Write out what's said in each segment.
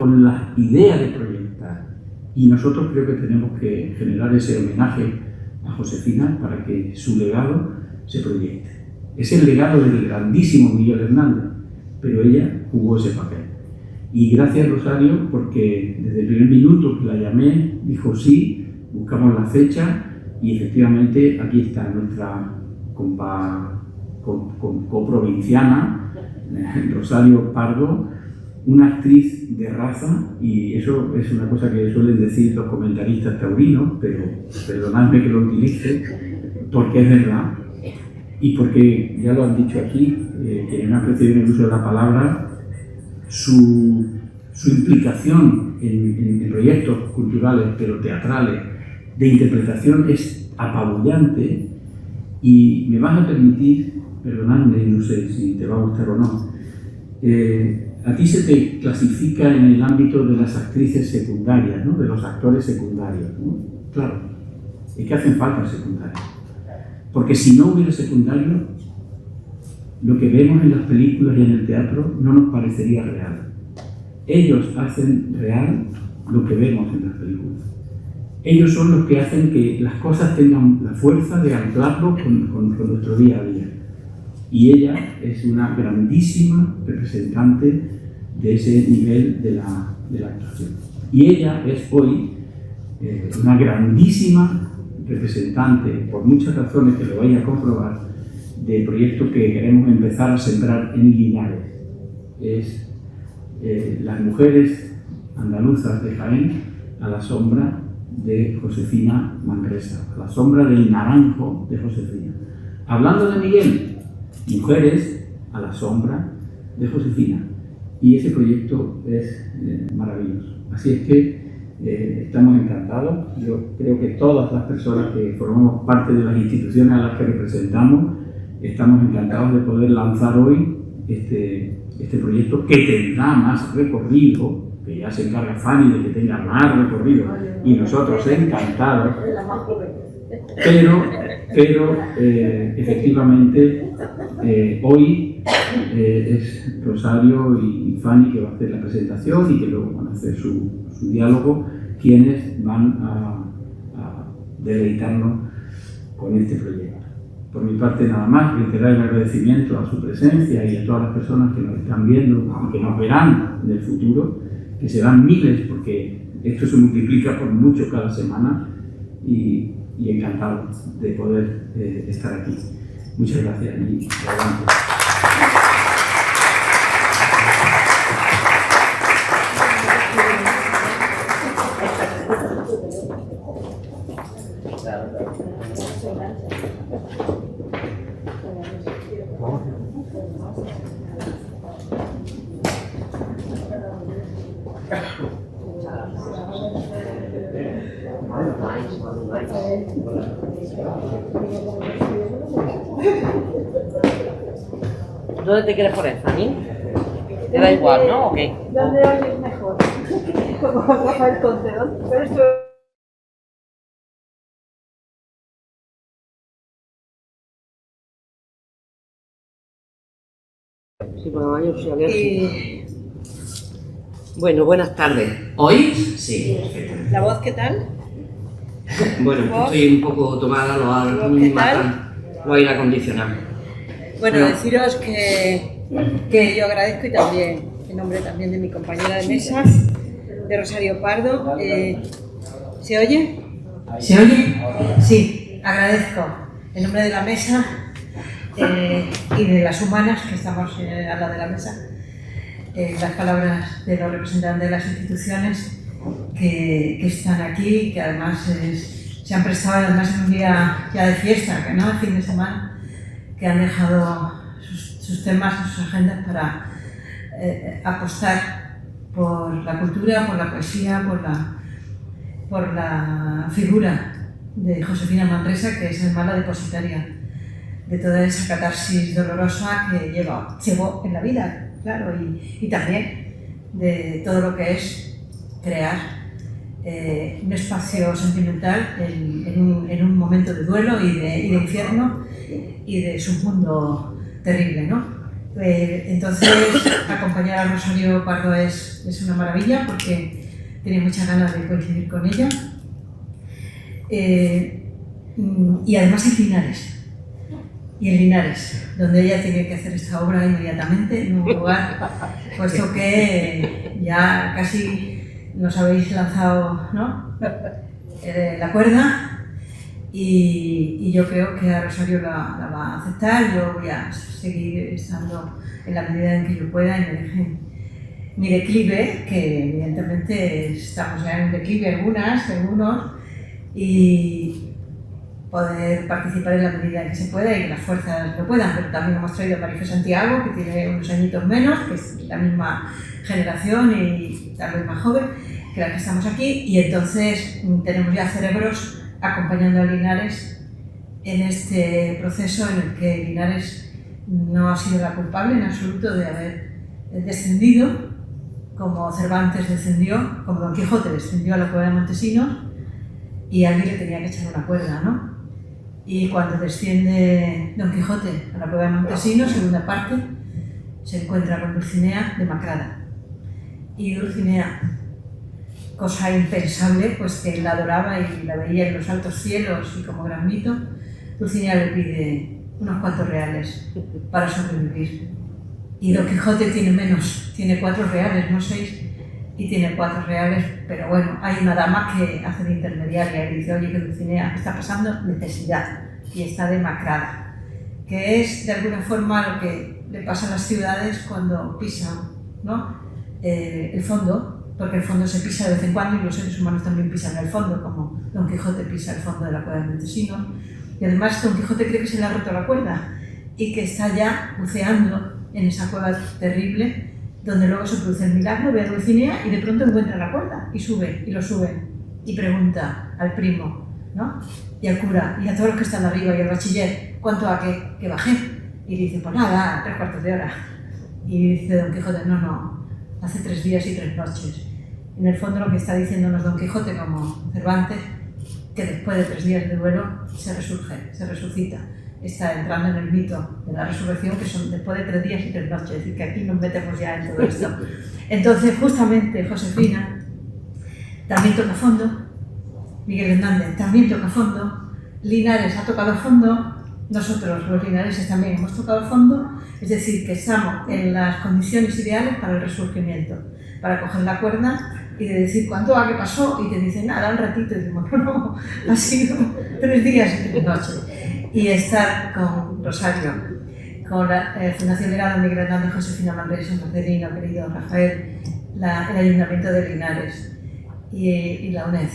con la idea de proyectar. Y nosotros creo que tenemos que generar ese homenaje a Josefina para que su legado se proyecte. Es el legado del grandísimo Miguel Hernández, pero ella jugó ese papel. Y gracias, Rosario, porque desde el primer minuto que la llamé, dijo sí, buscamos la fecha y efectivamente aquí está nuestra coprovinciana, Rosario Pardo, una actriz de raza, y eso es una cosa que suelen decir los comentaristas taurinos, pero perdonadme que lo utilice, porque es verdad, y porque, ya lo han dicho aquí, que me ha precedido el uso de la palabra, su implicación en proyectos culturales, pero teatrales, de interpretación es apabullante, y me vas a permitir, perdonadme, no sé si te va a gustar o no, a ti se te clasifica en el ámbito de las actrices secundarias, ¿no? De los actores secundarios, ¿no? Claro, es que hacen falta secundarios. Porque si no hubiera secundarios, lo que vemos en las películas y en el teatro no nos parecería real. Ellos hacen real lo que vemos en las películas. Ellos son los que hacen que las cosas tengan la fuerza de anclarlo con nuestro día a día. Y ella es una grandísima representante de ese nivel de la actuación. Y ella es hoy una grandísima representante, por muchas razones que lo vais a comprobar, del proyecto que queremos empezar a sembrar en Linares. Es las mujeres andaluzas de Jaén a la sombra de Josefina Manresa, a la sombra del naranjo de Josefina. Hablando de Miguel, mujeres a la sombra de Josefina. Y ese proyecto es maravilloso. Así es que estamos encantados. Yo creo que todas las personas que formamos parte de las instituciones a las que representamos estamos encantados de poder lanzar hoy este proyecto, que tendrá más recorrido, que ya se encarga Fanny de que tenga más recorrido, y nosotros encantados, pero efectivamente hoy es Rosario y Fanny que va a hacer la presentación y que luego van a hacer su diálogo, quienes van a deleitarnos con este proyecto. Por mi parte nada más, reiterar el agradecimiento a su presencia y a todas las personas que nos están viendo y que nos verán en el futuro, que serán miles porque esto se multiplica por mucho cada semana, y encantado de poder estar aquí. Muchas gracias y adelante. ¿Dónde te quieres poner, Fanny? ¿Te da igual, no? ¿O qué? ¿Dónde oyes mejor? Como Rafael Conte, ¿no? Sí, bueno, yo soy alérgica. Bueno, buenas tardes. ¿Hoy? Sí, perfecto. ¿La voz qué tal? Bueno, estoy un poco tomada, lo aire acondicionado. Bueno, deciros que yo agradezco, y también en nombre también de mi compañera de mesa, de Rosario Pardo. ¿Se oye? ¿Se oye? Sí, agradezco en nombre de la mesa y de las humanas que estamos al lado de la mesa, las palabras de los representantes de las instituciones que están aquí, que además se han prestado, además en un día ya de fiesta, que no, el fin de semana, que han dejado sus temas, sus agendas para apostar por la cultura, por la poesía, por la figura de Josefina Manresa, que es hermana depositaria de toda esa catarsis dolorosa que llevó en la vida, claro, y también de todo lo que es crear un espacio sentimental en un momento de duelo y de infierno y de su mundo terrible, ¿no? Entonces, acompañar a Rosario Pardo es una maravilla porque tenía muchas ganas de coincidir con ella. Y además en Linares. Y en Linares, donde ella tiene que hacer esta obra inmediatamente, en un lugar, puesto que ya casi nos habéis lanzado, ¿no? La cuerda. Y yo creo que a Rosario la va a aceptar. Yo voy a seguir estando en la medida en que yo pueda y me dejen mi declive, que evidentemente estamos ya en declive algunos, y poder participar en la medida en que se pueda y que las fuerzas lo puedan. Pero también hemos traído a Marife Santiago, que tiene unos añitos menos, que es la misma generación y tal vez más joven que la que estamos aquí, y entonces tenemos ya cerebros acompañando a Linares en este proceso en el que Linares no ha sido la culpable en absoluto de haber descendido, como Cervantes descendió, como Don Quijote descendió a la cueva de Montesinos, y alguien le tenía que echar una cuerda, ¿no? Y cuando desciende Don Quijote a la cueva de Montesinos, segunda parte, se encuentra con Dulcinea demacrada. Y Dulcinea, cosa impensable, pues que él la adoraba y la veía en los altos cielos y como gran mito, Dulcinea le pide unos cuantos reales para sobrevivir. Y Don Quijote tiene menos, tiene 4 reales, no 6, y tiene 4 reales, pero bueno, hay una dama que hace de intermediaria y dice, oye, que Dulcinea está pasando necesidad y está demacrada, que es de alguna forma lo que le pasa a las ciudades cuando pisan, ¿no? El fondo, porque el fondo se pisa de vez en cuando y los seres humanos también pisan el fondo, como Don Quijote pisa el fondo de la cueva de Montesinos, y además Don Quijote cree que se le ha roto la cuerda y que está ya buceando en esa cueva terrible, donde luego se produce el milagro, ve a Dulcinea y de pronto encuentra la cuerda y sube, y lo sube, y pregunta al primo, ¿no? Y al cura, y a todos los que están arriba, y al bachiller, ¿cuánto a que bajé? Y dice, pues nada, 3/4 de hora. Y dice Don Quijote, no, hace 3 días y 3 noches. En el fondo lo que está diciéndonos Don Quijote, como Cervantes, que después de 3 días de duelo se resurge, se resucita. Está entrando en el mito de la resurrección, que son después de 3 días y 3 noches, es decir, que aquí nos metemos ya en todo esto. Entonces, justamente, Josefina también toca fondo, Miguel Hernández también toca fondo, Linares ha tocado fondo, nosotros los linareses también hemos tocado fondo, es decir, que estamos en las condiciones ideales para el resurgimiento, para coger la cuerda y de decir cuánto va, qué pasó, y te dicen nada, un ratito, y decimos, no, ha sido 3 días y 3 noches. Y estar con Rosario, con la Fundación Legado Miguel Hernández, Josefina Manresa, San Marcelino, querido Rafael, el Ayuntamiento de Linares y la UNED,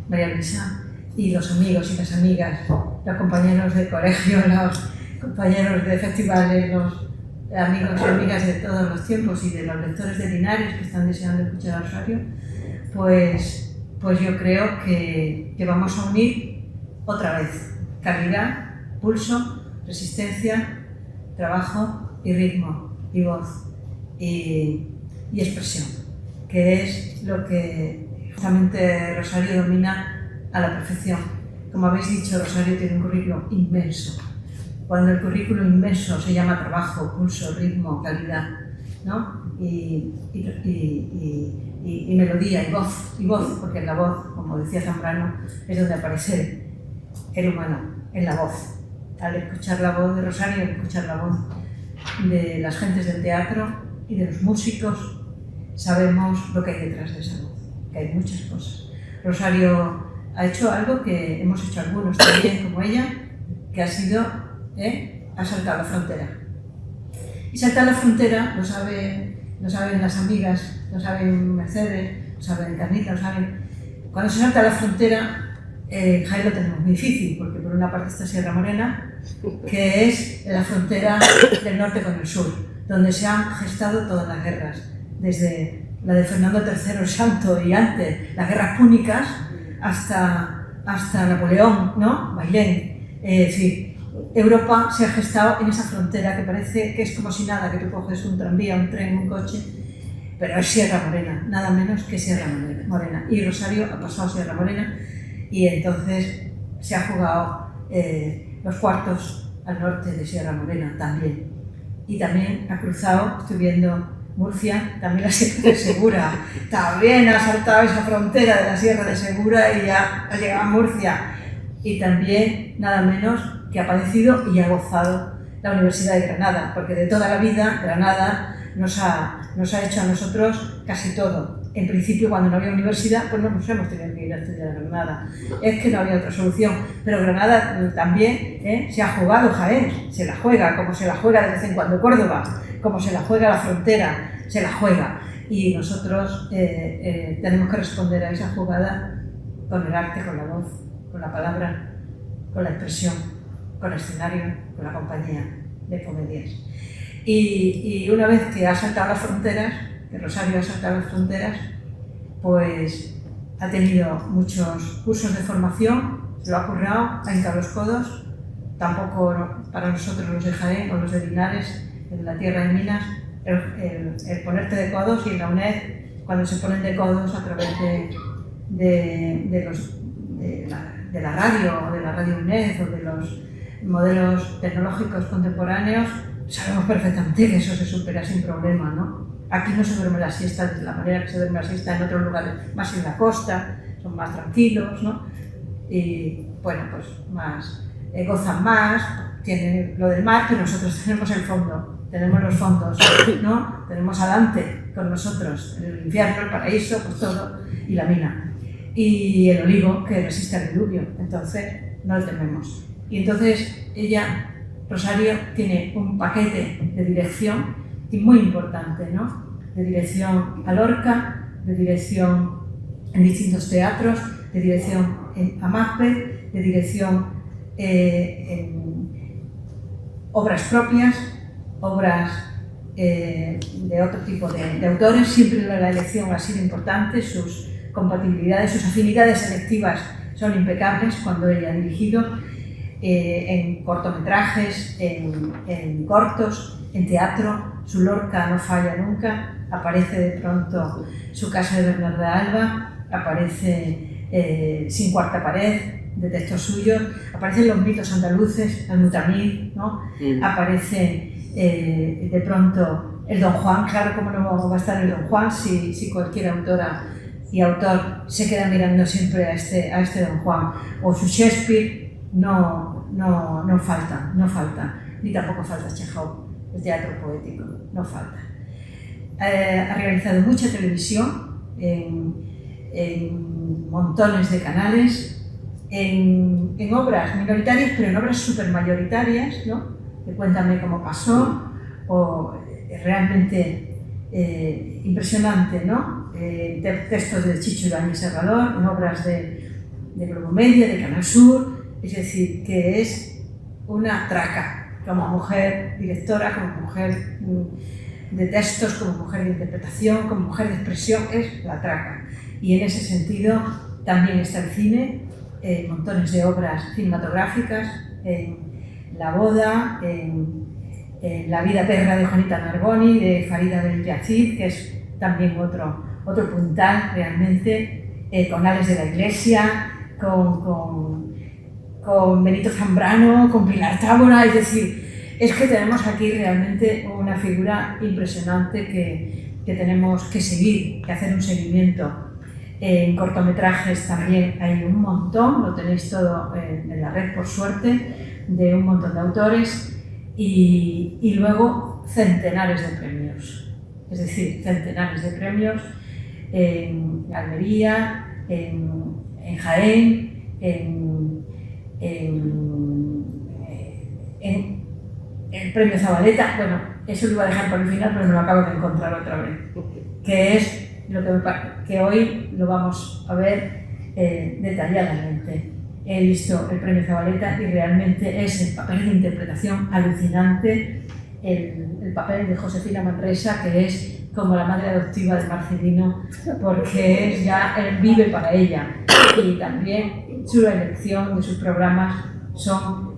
María Luisa, y los amigos y las amigas, los compañeros de colegio, los compañeros de festivales, los amigos y amigas de todos los tiempos y de los lectores de Linares que están deseando escuchar a Rosario, pues yo creo que vamos a unir otra vez calidad, pulso, resistencia, trabajo y ritmo y voz y expresión, que es lo que justamente Rosario domina a la perfección. Como habéis dicho, Rosario tiene un currículum inmenso. Cuando el currículum inmenso se llama trabajo, pulso, ritmo, calidad, ¿no? y melodía y voz, porque en la voz, como decía Zambrano, es donde aparece el humano, en la voz. Al escuchar la voz de Rosario, al escuchar la voz de las gentes del teatro y de los músicos, sabemos lo que hay detrás de esa voz, que hay muchas cosas. Rosario ha hecho algo que hemos hecho algunos también, como ella, que ha sido, ha saltado la frontera. Y saltar la frontera lo saben las amigas, lo saben Mercedes, lo saben Carnita, lo saben. Cuando se salta la frontera, Jaén lo tenemos muy difícil, porque por una parte está Sierra Morena, que es la frontera del norte con el sur, donde se han gestado todas las guerras, desde la de Fernando III el Santo y antes, las guerras púnicas, hasta Napoleón, ¿no? Bailén. Es decir, Europa se ha gestado en esa frontera que parece que es como si nada, que tú coges un tranvía, un tren, un coche, pero es Sierra Morena, nada menos que Sierra Morena. Y Rosario ha pasado a Sierra Morena, y entonces se ha jugado los cuartos al norte de Sierra Morena también. y también ha cruzado, estoy viendo Murcia, también la Sierra de Segura, también ha saltado esa frontera de la Sierra de Segura y ya ha llegado a Murcia. Y también, nada menos, que ha padecido y ha gozado la Universidad de Granada, porque de toda la vida Granada nos ha hecho a nosotros casi todo. En principio, cuando no había universidad, pues no nos hemos tenido que ir a estudiar a Granada. Es que no había otra solución. Pero Granada también se ha jugado Jaén, se la juega, como se la juega de vez en cuando Córdoba, como se la juega la frontera, se la juega. Y nosotros tenemos que responder a esa jugada con el arte, con la voz, con la palabra, con la expresión, con el escenario, con la compañía de comedias. Y una vez que ha saltado las fronteras, que Rosario ha saltado las fronteras, pues ha tenido muchos cursos de formación, se lo ha currado, ha hincado los codos. Tampoco para nosotros los de Jaén o los de Linares, en la tierra de Minas, el ponerte de codos, y en la UNED, cuando se ponen de codos a través de la radio, o de la radio UNED, o de los modelos tecnológicos contemporáneos, sabemos perfectamente que eso se supera sin problema, ¿no? Aquí no se duerme la siesta de la manera que se duerme la siesta en otros lugares, más en la costa, son más tranquilos, ¿no? Y bueno, pues más, gozan más, tienen lo del mar, pero nosotros tenemos el fondo, tenemos los fondos, ¿no? Tenemos adelante con nosotros el infierno, el paraíso, pues todo, y la mina. Y el olivo que resiste al diluvio, entonces no lo tememos. Y entonces ella, Rosario, tiene un paquete de dirección muy importante, ¿no? De dirección a Lorca, de dirección en distintos teatros, de dirección en AMACPE, de dirección en obras propias, obras de otro tipo de autores. Siempre la elección ha sido importante, sus compatibilidades, sus afinidades selectivas son impecables cuando ella ha dirigido, en cortometrajes, en cortos, en teatro. Su Lorca no falla nunca, aparece de pronto Su casa de Bernarda Alba, aparece Sin cuarta pared, de textos suyos, aparecen los mitos andaluces, el Mutamid, ¿no? Aparece de pronto el Don Juan. Claro, cómo no va a estar el Don Juan si cualquier autora y autor se queda mirando siempre a este Don Juan. O su Shakespeare no falta, ni tampoco falta Chekhov, el teatro poético, no falta. Ha realizado mucha televisión en montones de canales, en obras minoritarias, pero en obras supermayoritarias, ¿no? De Cuéntame cómo pasó, o realmente impresionante, ¿no? Textos de Chicho Ibáñez Serrador, en obras de Globomedia, de Canal Sur, es decir, que es una traca como mujer directora, como mujer de textos, como mujer de interpretación, como mujer de expresión, es la traca. Y en ese sentido también está el cine, montones de obras cinematográficas, La boda, La vida perra de Juanita Narboni, de Farida Beltracid, que es también otro puntal realmente, con Ales de la Iglesia, con Benito Zambrano, con Pilar Tábora. Es decir, es que tenemos aquí realmente una figura impresionante que tenemos que seguir, que hacer un seguimiento. En cortometrajes también hay un montón, lo tenéis todo en la red, por suerte, de un montón de autores, y luego centenares de premios. Es decir, centenares de premios en Almería, en Jaén, en el premio Zabaleta. Bueno, eso lo iba a dejar para el final, pero me lo acabo de encontrar otra vez, que es lo que hoy lo vamos a ver detalladamente. He visto el premio Zabaleta y realmente es el papel de interpretación alucinante, el papel de Josefina Manresa, que es como la madre adoptiva de Marcelino, porque ya él vive para ella, y también su elección de sus programas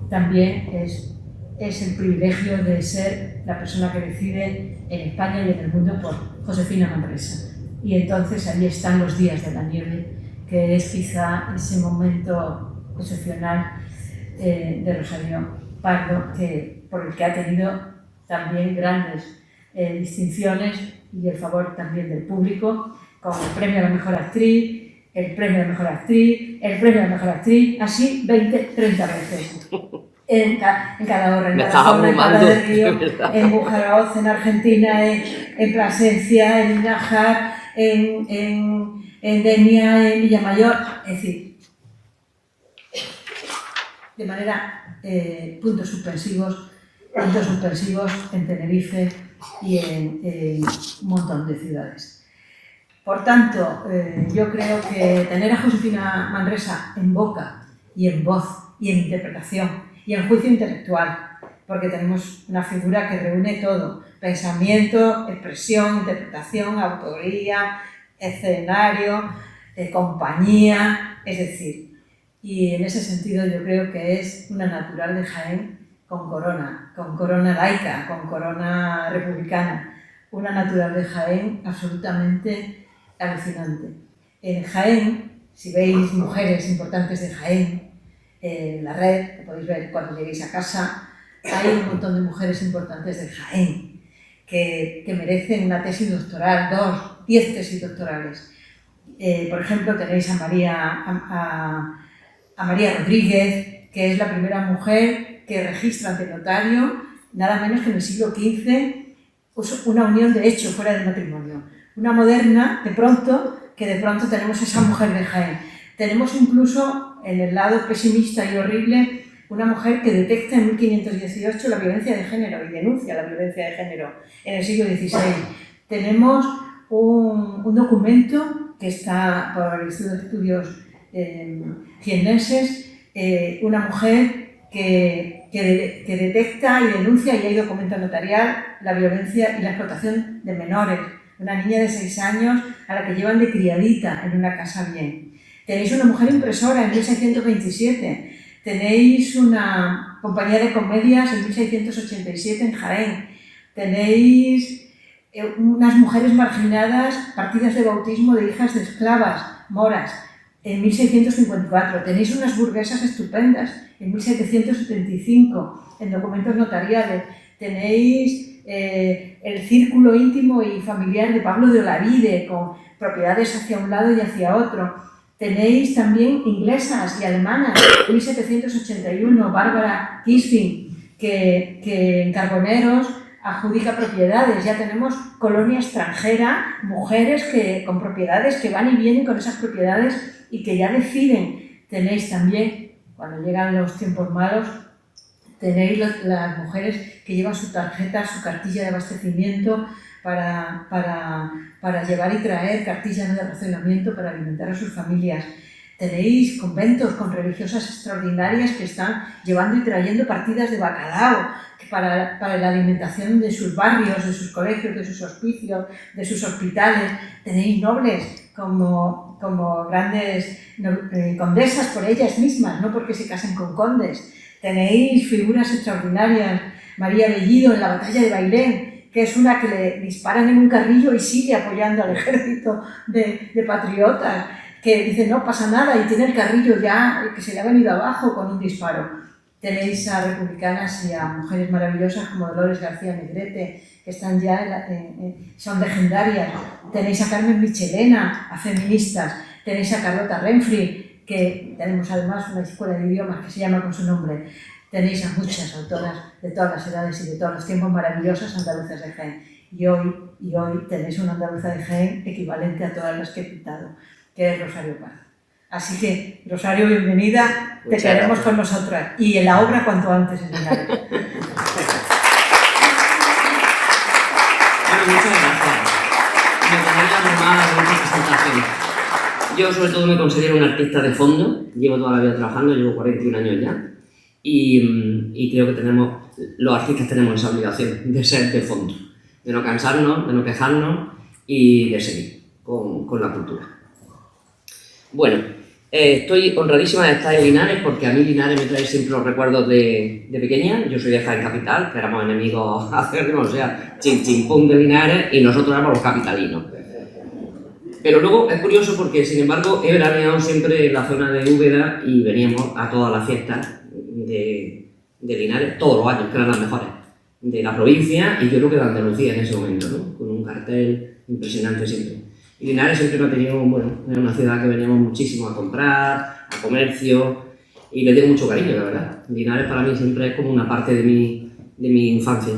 también es el privilegio de ser la persona que decide en España y en el mundo por Josefina Manresa. Y entonces allí están Los días de la nieve, que es quizá ese momento excepcional de Rosario Pardo, por el que ha tenido también grandes distinciones y el favor también del público, con el premio a la mejor actriz, el premio a la mejor actriz, el premio a la mejor actriz, así 20, 30 veces. En cada hora, en cada zona, en cada río, en Bujaroz, en Argentina, en Plasencia, en Nájar, en Denia, en Villamayor, es decir, de manera puntos suspensivos en Tenerife y en un montón de ciudades. Por tanto, yo creo que tener a Josefina Manresa en boca y en voz y en interpretación y en juicio intelectual, porque tenemos una figura que reúne todo: pensamiento, expresión, interpretación, autoría, escenario, compañía, es decir, y en ese sentido yo creo que es una natural de Jaén con corona laica, con corona republicana, una natural de Jaén absolutamente alucinante. En Jaén, si veis mujeres importantes de Jaén, en la red, que podéis ver cuando lleguéis a casa, hay un montón de mujeres importantes de Jaén que merecen una tesis doctoral, 10 tesis doctorales. Por ejemplo, tenéis a María Rodríguez, que es la primera mujer que registra ante notario, nada menos que en el siglo XV, una unión de hecho fuera del matrimonio. Una moderna, de pronto tenemos esa mujer de Jaén. Tenemos incluso, en el lado pesimista y horrible, una mujer que detecta en 1518 la violencia de género y denuncia la violencia de género en el siglo XVI. Tenemos un documento que está por el Instituto de Estudios Jiennenses, una mujer que detecta y denuncia, y hay documento notarial, la violencia y la explotación de menores. Una niña de 6 años a la que llevan de criadita en una casa bien. Tenéis una mujer impresora en 1627. Tenéis una compañía de comedias en 1687 en Jaén. Tenéis unas mujeres marginadas, partidas de bautismo de hijas de esclavas, moras, en 1654. Tenéis unas burguesas estupendas en 1775 en documentos notariales. Tenéis el círculo íntimo y familiar de Pablo de Olavide, con propiedades hacia un lado y hacia otro. Tenéis también inglesas y alemanas, 1781, Bárbara Kisfin, que en Carboneros adjudica propiedades. Ya tenemos colonia extranjera, mujeres con propiedades que van y vienen con esas propiedades y que ya deciden. Tenéis también, cuando llegan los tiempos malos, tenéis las mujeres que llevan su tarjeta, su cartilla de abastecimiento para llevar y traer, cartillas de racionamiento para alimentar a sus familias. Tenéis conventos con religiosas extraordinarias que están llevando y trayendo partidas de bacalao para la alimentación de sus barrios, de sus colegios, de sus hospicios, de sus hospitales. Tenéis nobles como grandes condesas por ellas mismas, no porque se casen con condes. Tenéis figuras extraordinarias, María Bellido en la batalla de Bailén, que es una que le disparan en un carrillo y sigue apoyando al ejército de patriotas, que dice no pasa nada y tiene el carrillo ya que se le ha venido abajo con un disparo. Tenéis a republicanas y a mujeres maravillosas como Dolores García Negrete, que están ya son legendarias. Tenéis a Carmen Michelena, a feministas. Tenéis a Carlota Renfri, que tenemos además una escuela de idiomas que se llama con su nombre. Tenéis a muchas autoras de todas las edades y de todos los tiempos maravillosas andaluzas de Jaén. Y hoy tenéis una andaluza de Jaén equivalente a todas las que he citado, que es Rosario Paz. Así que, Rosario, bienvenida, te queremos con nosotras. Y en la obra cuanto antes en Linares. Bueno, muchas gracias. Me gustaría tomar mucha presentación. Yo sobre todo me considero un artista de fondo, llevo toda la vida trabajando, llevo 41 años ya, y creo que los artistas tenemos esa obligación de ser de fondo, de no cansarnos, de no quejarnos y de seguir con la cultura. Bueno, estoy honradísima de estar en Linares porque a mí Linares me trae siempre los recuerdos de pequeña. Yo soy de Jaén Capital, que éramos enemigos acérrimos, o sea, chin chin pum de Linares, y nosotros éramos los capitalinos. Pero luego es curioso porque, sin embargo, he veraneado siempre en la zona de Úbeda y veníamos a todas las fiestas de Linares todos los años, que eran las mejores. de la provincia y yo creo que de Andalucía en ese momento, ¿no? Con un cartel impresionante siempre. Y Linares siempre me ha tenido, bueno, era una ciudad que veníamos muchísimo a comprar, a comercio, y le tengo mucho cariño, la verdad. Linares para mí siempre es como una parte de mi infancia.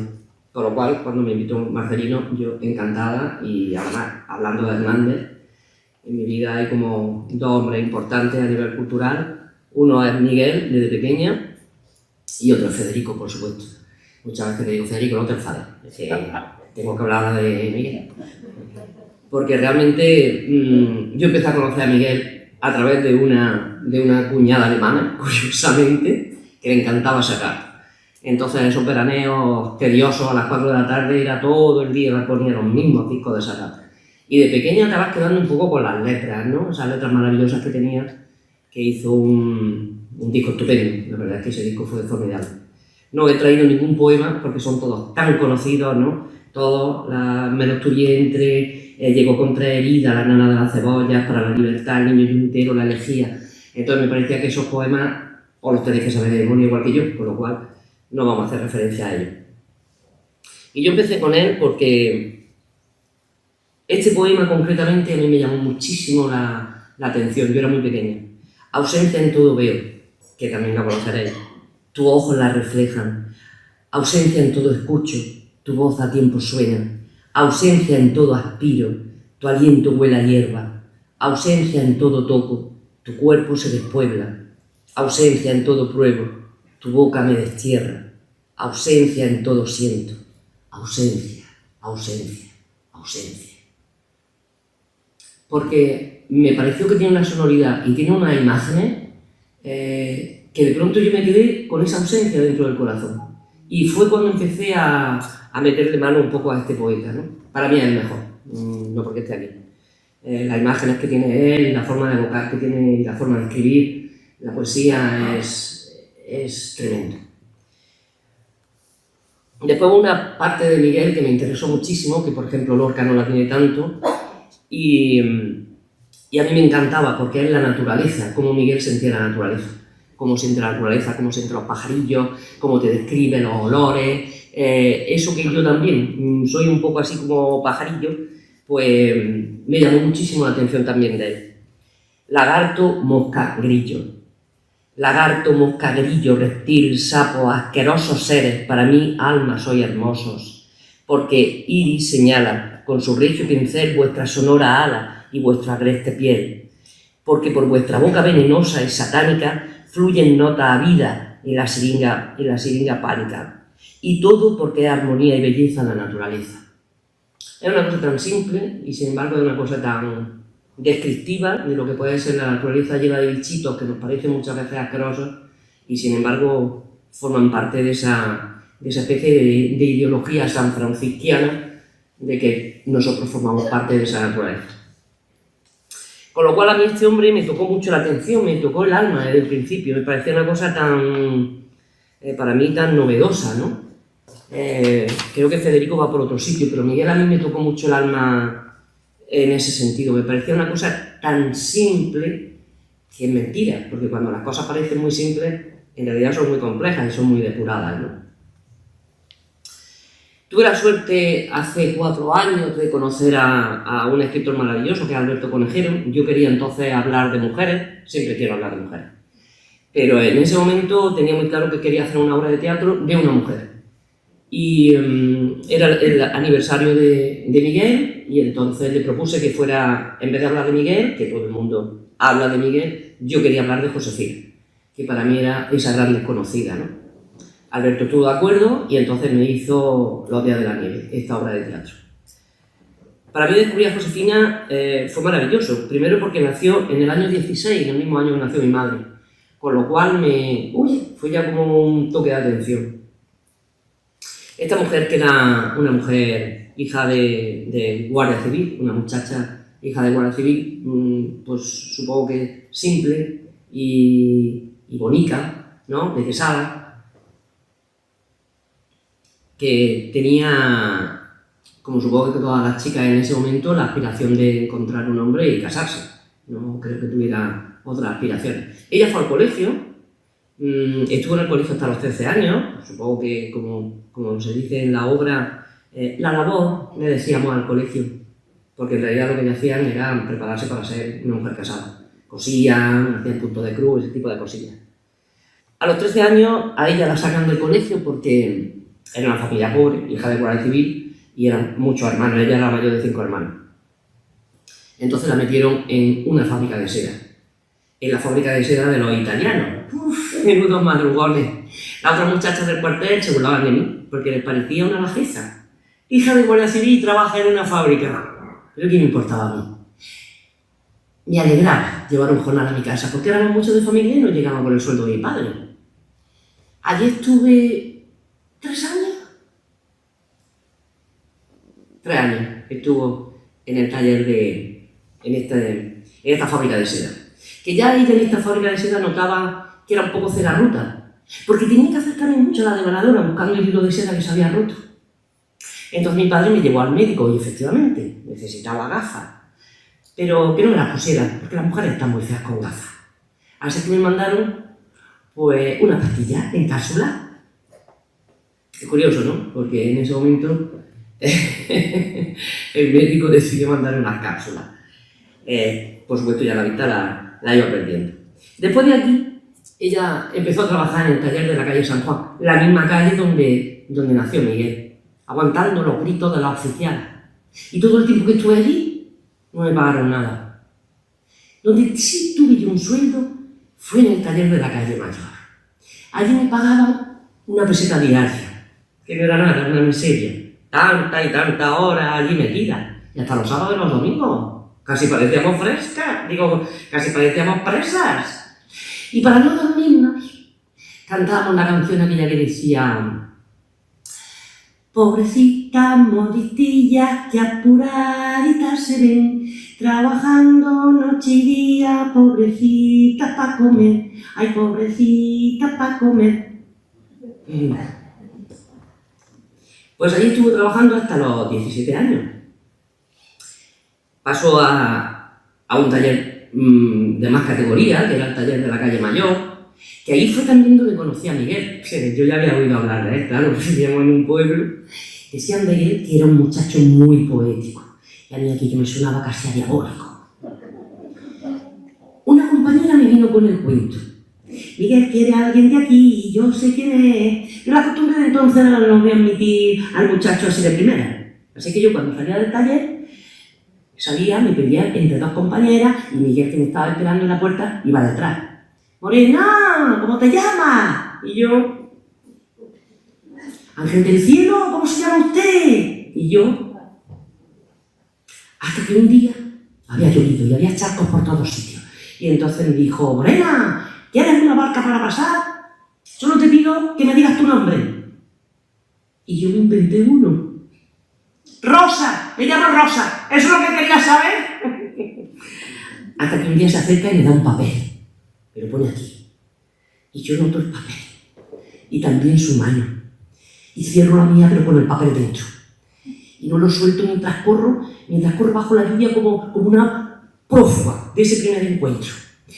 Con lo cual, cuando me invitó Marcelino, yo encantada, y además, hablando de Hernández, en mi vida hay como dos hombres importantes a nivel cultural. Uno es Miguel, desde pequeña, y otro es Federico, por supuesto. Muchas veces le digo, Federico, no te enfades, es que tengo que hablar de Miguel. Porque realmente yo empecé a conocer a Miguel a través de una cuñada alemana, curiosamente, que le encantaba sacar. Entonces esos veraneos tediosos a las 4 de la tarde era todo el día, me ponía los mismos discos de sacar. Y de pequeña te vas quedando un poco con las letras, ¿no? Esas letras maravillosas que tenía, que hizo un disco estupendo. La verdad es que ese disco fue formidable. No he traído ningún poema porque son todos tan conocidos, ¿no? Todos, Me lo estudié entre... Llegó contra herida, La nana de las cebollas, Para la libertad, El niño yuntero, La elegía. Entonces me parecía que esos poemas os los tenéis que saber de memoria igual que yo, con lo cual no vamos a hacer referencia a ellos. Y yo empecé con él porque este poema concretamente a mí me llamó muchísimo la atención. Yo era muy pequeña. Ausencia en todo veo, que también la conoceréis. Tus ojos la reflejan. Ausencia en todo escucho, tu voz a tiempo suena. Ausencia en todo aspiro, tu aliento huele a hierba. Ausencia en todo toco, tu cuerpo se despuebla. Ausencia en todo pruebo, tu boca me destierra. Ausencia en todo siento. Ausencia, ausencia, ausencia. Porque me pareció que tiene una sonoridad y tiene unas imágenes que de pronto yo me quedé con esa ausencia dentro del corazón. Y fue cuando empecé a meterle mano un poco a este poeta, ¿no? Para mí es el mejor, no porque esté aquí. Las imágenes que tiene él, la forma de evocar que tiene y la forma de escribir, la poesía es tremenda. Después una parte de Miguel que me interesó muchísimo, que por ejemplo Lorca no la tiene tanto, y a mí me encantaba porque es la naturaleza, cómo Miguel sentía la naturaleza. Cómo siente la naturaleza, cómo siente los pajarillos, cómo te describe los olores, eso que yo también soy un poco así como pajarillo, pues me llamó muchísimo la atención también de él. Lagarto, mosca, grillo. Lagarto, mosca, grillo, reptil, sapo, asquerosos seres, para mí, almas sois hermosos, porque Iris señala con su regio pincel vuestra sonora ala y vuestra agreste piel, porque por vuestra boca venenosa y satánica fluyen notas a vida en la siringa pánica, y todo porque es armonía y belleza en la naturaleza. Es una cosa tan simple y sin embargo es una cosa tan descriptiva de lo que puede ser la naturaleza llena de bichitos que nos parecen muchas veces asquerosos y sin embargo forman parte de esa especie de ideología sanfrancisquiana de que nosotros formamos parte de esa naturaleza. Con lo cual a mí este hombre me tocó mucho la atención, me tocó el alma desde el principio, me parecía una cosa tan, para mí tan novedosa, ¿no? Creo que Federico va por otro sitio, pero Miguel a mí me tocó mucho el alma en ese sentido, me parecía una cosa tan simple que es mentira, porque cuando las cosas parecen muy simples, en realidad son muy complejas y son muy depuradas, ¿no? Tuve la suerte hace 4 años de conocer a un escritor maravilloso que es Alberto Conejero. Yo quería entonces hablar de mujeres, siempre quiero hablar de mujeres, pero en ese momento tenía muy claro que quería hacer una obra de teatro de una mujer. Y era el aniversario de Miguel y entonces le propuse que fuera, en vez de hablar de Miguel, que todo el mundo habla de Miguel, yo quería hablar de Josefina, que para mí era esa gran desconocida, ¿no? Alberto estuvo de acuerdo y entonces me hizo Los días de la nieve, esta obra de teatro. Para mí descubrir a Josefina fue maravilloso, primero porque nació en el año 16, en el mismo año que nació mi madre, con lo cual fue ya como un toque de atención. Esta mujer, que era una mujer hija de guardia civil, una muchacha hija de guardia civil, pues supongo que simple y bonita, ¿no? De Quesada, que tenía, como supongo que todas las chicas en ese momento, la aspiración de encontrar un hombre y casarse. No creo que tuviera otras aspiraciones. Ella fue al colegio Estuvo en el colegio hasta los 13 años, supongo que como se dice en la obra, la labor, le decíamos al colegio, porque en realidad lo que hacían era prepararse para ser una mujer casada. Cosían, hacían punto de cruz, ese tipo de cosillas. A los 13 años a ella la sacan del colegio porque era una familia pobre, hija de guardia civil, y eran muchos hermanos, ella era la mayor de 5 hermanos. Entonces la metieron en una fábrica de seda. En la fábrica de seda de los italianos. ¡Uf! Menudos madrugones. Las otras muchachas del cuartel se burlaban de mí, porque les parecía una bajeza. Hija de guardia civil y trabaja en una fábrica. Pero ¿qué me importaba a mí? Me alegraba llevar un jornal a mi casa, porque éramos muchos de familia y no llegaba con el sueldo de mi padre. Allí estuve 3 años. 3 años estuvo en el taller en esta fábrica de seda. Que ya ella en esta fábrica de seda notaba que era un poco cegarruta, porque tenía que acercarme mucho a la devoradora buscando el hilo de seda que se había roto. Entonces mi padre me llevó al médico y efectivamente necesitaba gafas, pero que no me las pusiera, porque las mujeres están muy feas con gafas. Así que me mandaron pues una pastilla en cápsula. Es curioso, ¿no? Porque en ese momento el médico decidió mandar unas cápsulas. Por supuesto ya la vista la iba perdiendo. Después de aquí, ella empezó a trabajar en el taller de la calle San Juan, la misma calle donde nació Miguel, aguantando los gritos de la oficial. Y todo el tiempo que estuve allí, no me pagaron nada. Donde sí tuve yo un sueldo fue en el taller de la calle Mayor. Allí me pagaban una peseta diaria, que no era nada, era una miseria. Tanta y tanta hora allí metida, y hasta los sábados y los domingos. Casi parecíamos frescas, casi parecíamos presas. Y para no dormirnos, cantábamos la canción aquella que decía: pobrecita modistilla, que apuraditas se ven, trabajando noche y día, pobrecitas pa' comer, ay pobrecitas pa' comer. Pues allí estuve trabajando hasta los 17 años. Pasó a un taller de más categoría, que era el taller de la calle Mayor, que ahí fue también donde conocí a Miguel. Yo ya había oído hablar de él, claro, vivíamos en un pueblo. Decían de él que era un muchacho muy poético, y a mí aquello me sonaba casi a diabólico. Una compañera me vino con el cuento: Miguel quiere a alguien de aquí y yo sé quién es. Yo la costumbre de entonces era no voy a admitir al muchacho así de primera. Así que yo cuando salía del taller, salía, me pedía entre 2 compañeras y Miguel, que me estaba esperando en la puerta, iba detrás. Morena, ¿cómo te llamas? Y yo, Ángel del cielo, ¿cómo se llama usted? Y yo, hasta que un día había llovido y había charcos por todos sitios. Y entonces me dijo: Morena, ¿quieres una barca para pasar? Solo te pido que me digas tu nombre. Y yo me inventé uno. Rosa, me llamo Rosa, ¿eso es lo que querías saber? Hasta que un día se acerca y me da un papel, pero pone aquí. Y yo noto el papel, y también su mano. Y cierro la mía, pero con el papel dentro. Y no lo suelto mientras corro bajo la lluvia como una prófuga de ese primer encuentro.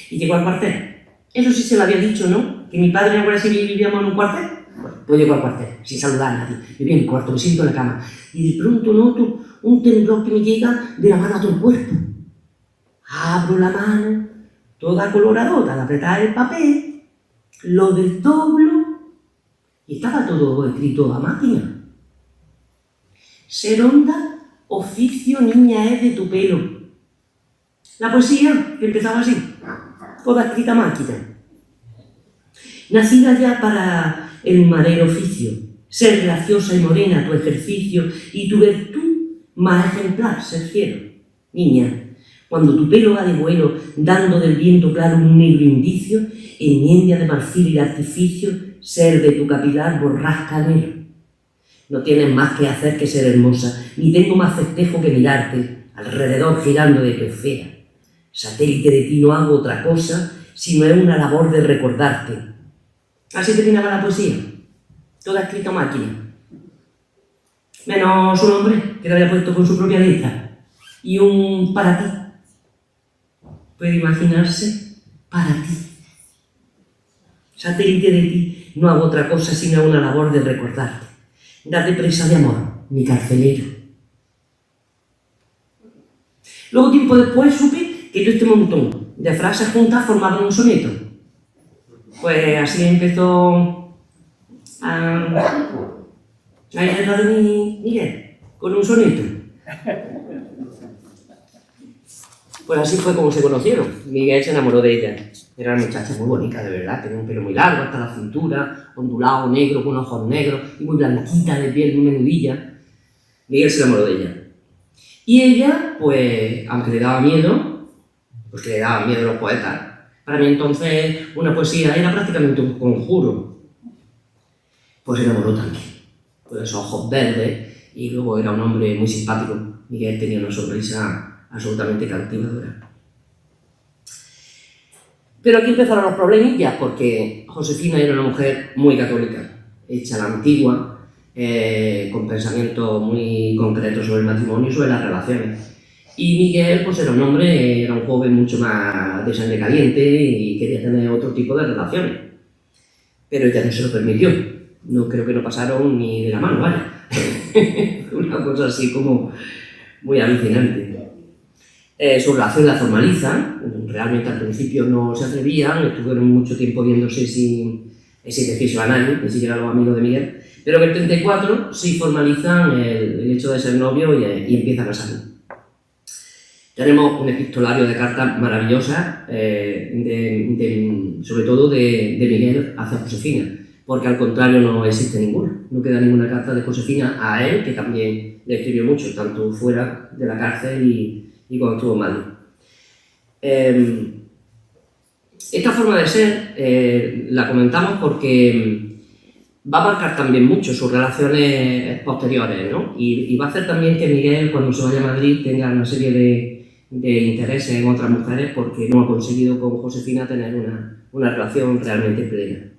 Y llego al cuartel. Eso sí se lo había dicho, ¿no? Que mi padre y mi abuela vivíamos en un cuartel. Bueno, pues llego al cuartel, sin saludar a nadie. Me voy a mi cuarto, me siento en la cama. Y de pronto noto un temblor que me llega de la mano a todo el cuerpo. Abro la mano, toda coloradota, de apretar el papel, lo desdoblo y estaba todo escrito a máquina. Seronda, oficio, niña es de tu pelo. La poesía que empezaba así, toda escrita a máquina. Nacida ya para el madero oficio, ser graciosa y morena tu ejercicio y tu virtud más ejemplar, ser fiero. Niña, cuando tu pelo va de vuelo, dando del viento claro un negro indicio, enmienda de marfil y de artificio, ser de tu capilar borrasca negro. No tienes más que hacer que ser hermosa, ni tengo más festejo que mirarte, alrededor girando de tu esfera. Satélite de ti no hago otra cosa, sino es una labor de recordarte. Así terminaba la poesía, toda escrita a máquina. Menos su nombre, que lo había puesto con su propia letra, y un para ti. Puede imaginarse, para ti. satélite de ti, no hago otra cosa sino una labor de recordarte. Date presa de amor, mi carcelero. Luego, tiempo después, supe que todo este montón de frases juntas formaban un soneto. Pues así empezó a ir de Miguel, con un soneto. Pues así fue como se conocieron. Miguel se enamoró de ella. Era una muchacha muy bonita, de verdad. Tenía un pelo muy largo hasta la cintura, ondulado, negro, con ojos negros y muy blanquita de piel, muy menudilla. Miguel se enamoró de ella. Y ella, pues, aunque le daba miedo, porque le daban miedo los poetas, para mí entonces una poesía era prácticamente un conjuro. Pues se enamoró también. Con esos ojos verdes, y luego era un hombre muy simpático. Miguel tenía una sonrisa absolutamente cautivadora. Pero aquí empezaron los problemillas, porque Josefina era una mujer muy católica, hecha la antigua, con pensamientos muy concretos sobre el matrimonio y sobre las relaciones. Y Miguel, pues era un hombre, era un joven mucho más de sangre caliente y quería tener otro tipo de relaciones. Pero ella no se lo permitió. No creo que no pasaron ni de la mano, ¿vale? Una cosa así como muy alucinante. Su relación la formalizan, realmente al principio no se atrevían, estuvieron mucho tiempo viéndose sin decírselo a nadie, ni siquiera a los amigos de Miguel, pero en el 34 sí formalizan el hecho de ser novios y empiezan a salir. Tenemos un epistolario de cartas maravillosas, sobre todo de Miguel hacia Josefina, porque al contrario no existe ninguna, no queda ninguna carta de Josefina a él, que también le escribió mucho, tanto fuera de la cárcel y cuando estuvo en Madrid. Esta forma de ser la comentamos porque va a marcar también mucho sus relaciones posteriores, ¿no? Y va a hacer también que Miguel, cuando se vaya a Madrid, tenga una serie de intereses en otras mujeres porque no ha conseguido con Josefina tener una relación realmente plena.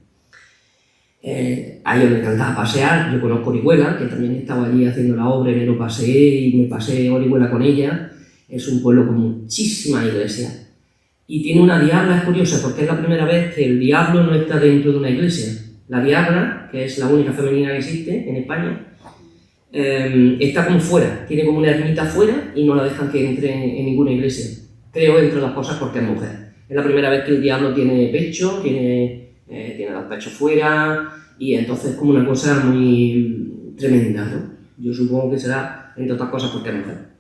A ellos les encantaba pasear. Yo conozco Orihuela, que también estaba allí haciendo la obra, me lo paseé y me pasé Orihuela con ella. Es un pueblo con muchísimas iglesias. Y tiene una diabla, es curiosa, porque es la primera vez que el diablo no está dentro de una iglesia. La diabla, que es la única femenina que existe en España, está como fuera, tiene como una ermita fuera y no la dejan que entre en ninguna iglesia. Creo, entre las cosas, porque es mujer. Es la primera vez que el diablo tiene pecho, tiene los pechos fuera, y entonces es como una cosa muy tremenda, ¿no? Yo supongo que será, entre otras cosas, porque es mujer.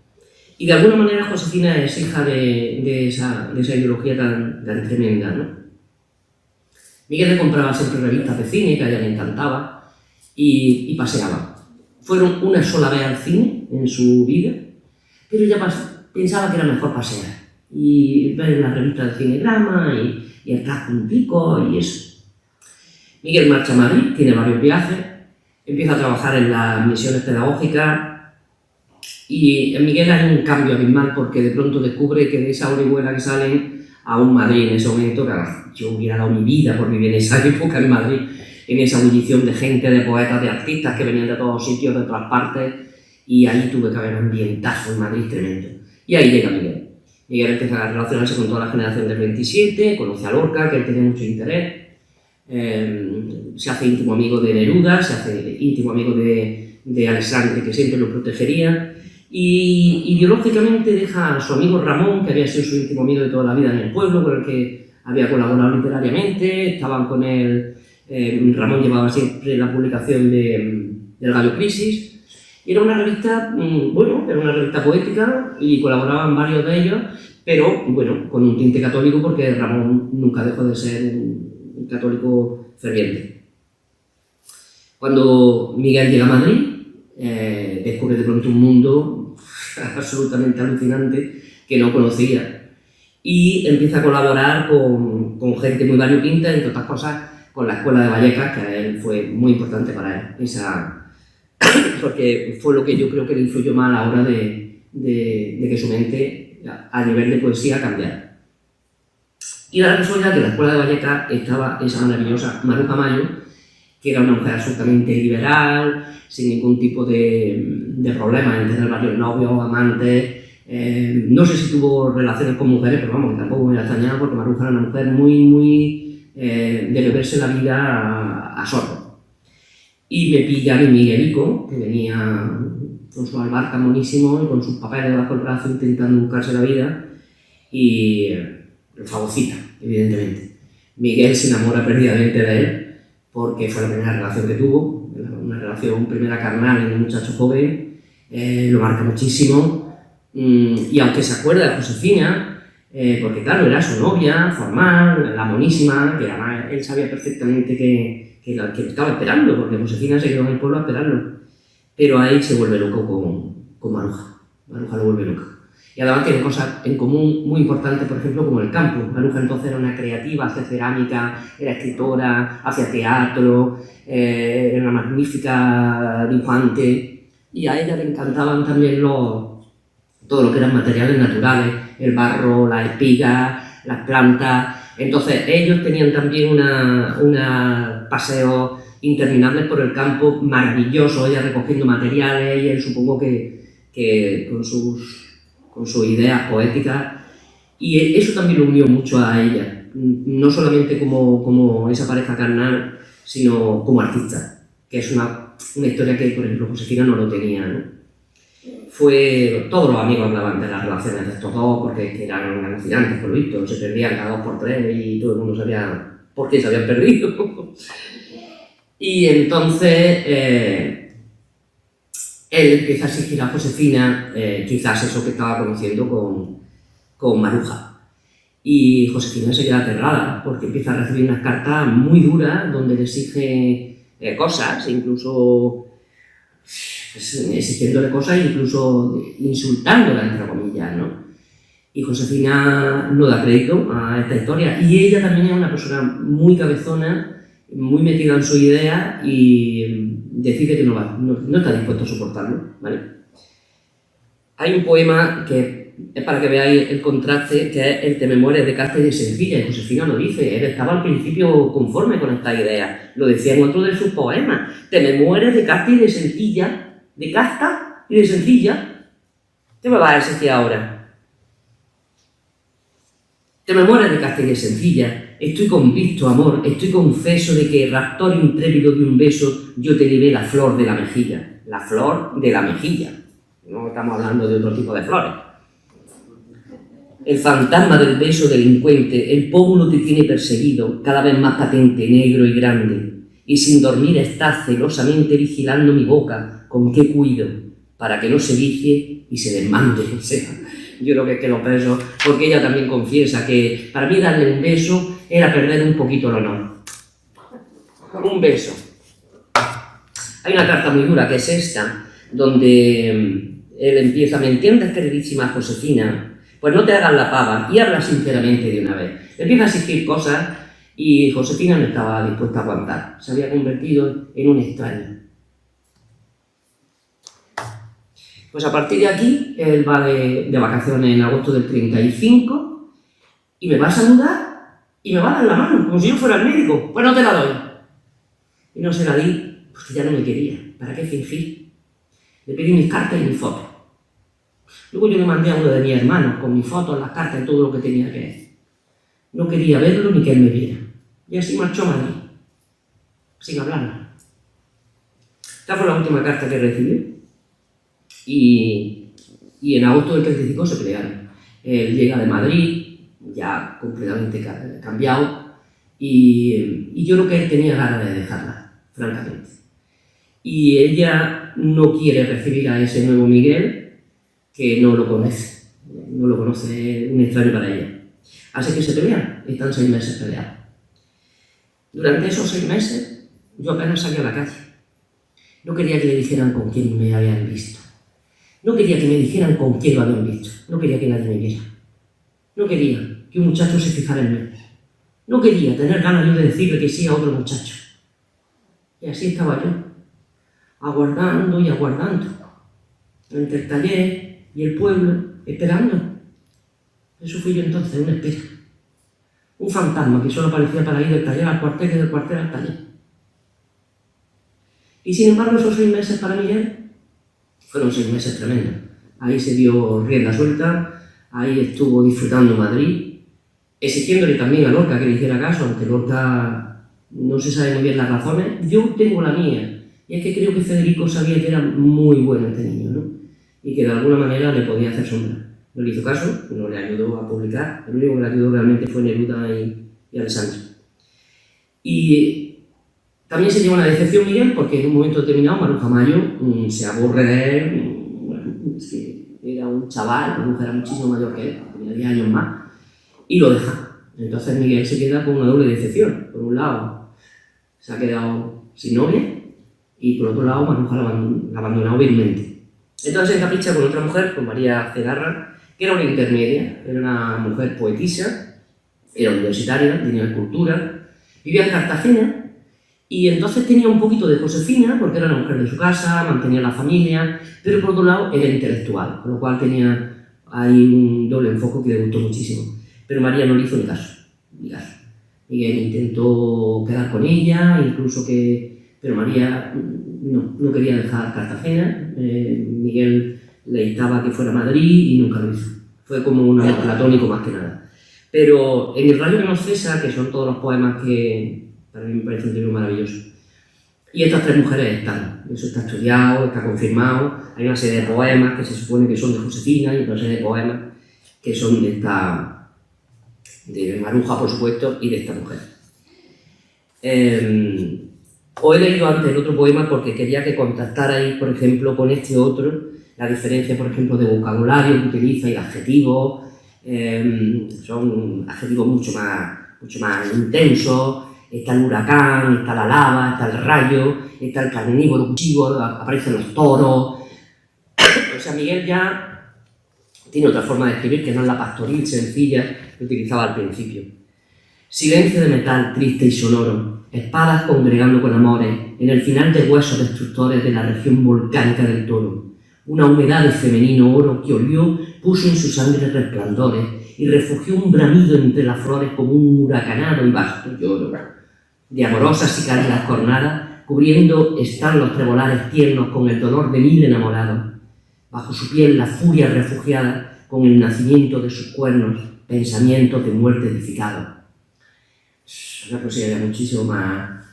Y de alguna manera Josefina es hija de esa ideología tan tremenda, ¿no? Miguel le compraba siempre revistas de cine, que a ella le encantaba, y paseaba. Fueron una sola vez al cine en su vida, pero ella pensaba que era mejor pasear y ver las revistas de Cinegrama y entrar con un pico y eso. Miguel marcha a Madrid, tiene varios viajes, empieza a trabajar en las misiones pedagógicas y en Miguel hay un cambio abismal porque de pronto descubre que de esa Orihuela que salen a un Madrid en ese momento, que yo hubiera dado mi vida por vivir en esa época en Madrid, en esa ebullición de gente, de poetas, de artistas que venían de todos sitios, de todas partes, y ahí tuve que haber un ambientazo en Madrid tremendo. Y ahí llega Miguel. Miguel empieza a relacionarse con toda la generación del 27, conoce a Lorca, que él tenía mucho interés, se hace íntimo amigo de Neruda, se hace íntimo amigo de Alexandre, que siempre lo protegería, y ideológicamente deja a su amigo Ramón, que había sido su íntimo amigo de toda la vida en el pueblo, con el que había colaborado literariamente, estaban con él. Ramón llevaba siempre la publicación del Gallo Crisis, y era una revista, era una revista poética y colaboraban varios de ellos, pero bueno, con un tinte católico porque Ramón nunca dejó de ser un católico ferviente. Cuando Miguel llega a Madrid, descubre de pronto un mundo absolutamente alucinante que no conocía y empieza a colaborar con gente muy variopinta, entre otras cosas con la Escuela de Vallecas, que a él fue muy importante para él, porque fue lo que yo creo que le influyó más a la hora de que su mente, a nivel de poesía, cambiara. Y la casualidad que en la Escuela de Vallecas estaba esa maravillosa Maruja Mayo, que era una mujer absolutamente liberal, sin ningún tipo de problema en tener varios novios, amantes. No sé si tuvo relaciones con mujeres, pero vamos, que tampoco me extrañaba porque Maruja era una mujer muy de beberse la vida a sorbo. Y me pilla mi Miguelico, que venía con su albarca monísimo y con sus papeles bajo el brazo intentando buscarse la vida, y lo fagocita, evidentemente. Miguel se enamora perdidamente de él porque fue la primera relación que tuvo, una relación primera carnal en un muchacho joven, lo marca muchísimo, y aunque se acuerda de Josefina, porque claro, era su novia formal, la monísima, que además él sabía perfectamente que lo estaba esperando, porque Josefina se quedó en el pueblo a esperarlo, pero ahí se vuelve loco con Maruja. Maruja lo vuelve loca. Y además tienen cosas en común muy importantes, por ejemplo, como el campo. Maruja entonces era una creativa, hacía cerámica, era escritora, hacía teatro, era una magnífica dibujante, y a ella le encantaban también todo lo que eran materiales naturales, el barro, las espigas, las plantas. Entonces ellos tenían también una paseo interminables por el campo, maravilloso, ella recogiendo materiales y él supongo que con sus ideas poéticas, y eso también lo unió mucho a ella, no solamente como esa pareja carnal, sino como artista, que es una historia que, por ejemplo, Josefina no lo tenía, ¿no? Todos los amigos hablaban de las relaciones de estos dos, porque eran alucinantes, por lo visto, se perdían cada 2 por 3 y todo el mundo sabía por qué se habían perdido. Y entonces él empieza a exigir a Josefina quizás eso que estaba conociendo con Maruja. Y Josefina se queda aterrada porque empieza a recibir unas cartas muy duras donde le exige cosas, incluso exigiéndole cosas, incluso insultándola, entre comillas, ¿no? Y Josefina no da crédito a esta historia. Y ella también es una persona muy cabezona, muy metida en su idea, y decide que no está dispuesto a soportarlo, ¿vale? Hay un poema que es para que veáis el contraste, que es el Te me mueres de casta y de sencilla, y Josefina lo dice, él estaba al principio conforme con esta idea, lo decía en otro de sus poemas, te me mueres de casta y de sencilla, de casta y de sencilla, ¿qué me vas a exigir ahora? Te me mueres de casta y de sencilla, estoy convicto, amor, estoy confeso de que, raptor intrépido de un beso, yo te llevé la flor de la mejilla. La flor de la mejilla. No estamos hablando de otro tipo de flores. El fantasma del beso delincuente, el pómulo te tiene perseguido, cada vez más patente, negro y grande. Y sin dormir estás celosamente vigilando mi boca, con qué cuido, para que no se vicie y se desmande, o sea... Yo creo que lo preso, porque ella también confiesa que para mí darle un beso era perder un poquito el honor. Un beso. Hay una carta muy dura, que es esta, donde él empieza, ¿me entiendes, queridísima Josefina? Pues no te hagas la pava y habla sinceramente de una vez. Empieza a exigir cosas y Josefina no estaba dispuesta a aguantar. Se había convertido en un extraño. Pues a partir de aquí, él va de vacaciones en agosto del 35 y me va a saludar y me va a dar la mano, como si yo fuera el médico. Pues no te la doy. Y no se la di porque ya no me quería. ¿Para qué fingir? Le pedí mis cartas y mis fotos. Luego yo le mandé a uno de mis hermanos con mis fotos, las cartas y todo lo que tenía que ver. No quería verlo ni que él me viera. Y así marchó a Madrid, sin hablarme. Esta fue la última carta que recibí. Y en agosto del 35 se pelearon. Él llega de Madrid, ya completamente cambiado, y yo creo que él tenía ganas de dejarla, francamente. Y ella no quiere recibir a ese nuevo Miguel, que no lo conoce, es un extraño para ella. Así que se pelean, están 6 meses peleados. Durante esos 6 meses, yo apenas salí a la calle. No quería que le dijeran con quién me habían visto. No quería que me dijeran con quién lo habían visto. No quería que nadie me viera. No quería que un muchacho se fijara en mí. No quería tener ganas yo de decirle que sí a otro muchacho. Y así estaba yo, aguardando y aguardando, entre el taller y el pueblo, esperando. Eso fui yo entonces, una espera. Un fantasma que solo aparecía para ir del taller al cuartel y del cuartel al taller. Y sin embargo, esos 6 meses para Miguel fueron 6 meses tremendos. Ahí se dio rienda suelta, ahí estuvo disfrutando Madrid, exigiéndole también a Lorca que le hiciera caso, aunque Lorca no se sabe muy bien las razones. Yo tengo la mía, y es que creo que Federico sabía que era muy bueno este niño, ¿no? Y que de alguna manera le podía hacer sombra. No le hizo caso, no le ayudó a publicar, el único que le ayudó realmente fue Neruda y Alessandro. Y también se llevó una decepción Miguel, porque en un momento determinado Maruja Mayo se aburre de él, bueno, es que era un chaval, Maruja era muchísimo mayor que él, tenía 10 años más, y lo deja. Entonces Miguel se queda con una doble decepción. Por un lado, se ha quedado sin novia, y por otro lado, Maruja la abandonado vilmente. Entonces se encapricha con otra mujer, con María Cegarra, que era una intermedia, era una mujer poetisa, era universitaria, tenía cultura, vivía en Cartagena, y entonces tenía un poquito de Josefina, porque era la mujer de su casa, mantenía la familia, pero por otro lado era intelectual, con lo cual tenía ahí un doble enfoque que le gustó muchísimo. Pero María no le hizo ni caso. Miguel intentó quedar con ella, incluso que... Pero María no quería dejar Cartagena, Miguel le instaba que fuera a Madrid y nunca lo hizo. Fue como un amor platónico más que nada. Pero en El rayo que nos cesa, que son todos los poemas que para mí me parece un libro maravilloso, y estas tres mujeres están, eso está estudiado, está confirmado, hay una serie de poemas que se supone que son de Josefina y otra serie de poemas que son de Maruja, por supuesto, y de esta mujer. Os he leído antes el otro poema porque quería que contrastarais, por ejemplo, con este otro, la diferencia, por ejemplo, de vocabulario que utiliza y adjetivos, son adjetivos mucho más intensos. Está el huracán, está la lava, está el rayo, está el carnívoro cuchivo, aparecen los toros. O sea, Miguel ya tiene otra forma de escribir que no es la pastoril sencilla que utilizaba al principio. Silencio de metal triste y sonoro, espadas congregando con amores, en el final de huesos destructores de la región volcánica del Toro. Una humedad de femenino oro que olió, puso en su sangre resplandores y refugió un bramido entre las flores como un huracanado y vasto lloro. De amorosas y cálidas cornadas, cubriendo están los trebolares tiernos con el dolor de 1000 enamorados. Bajo su piel la furia refugiada, con el nacimiento de sus cuernos, pensamientos de muerte edificados. Es una poesía mucho más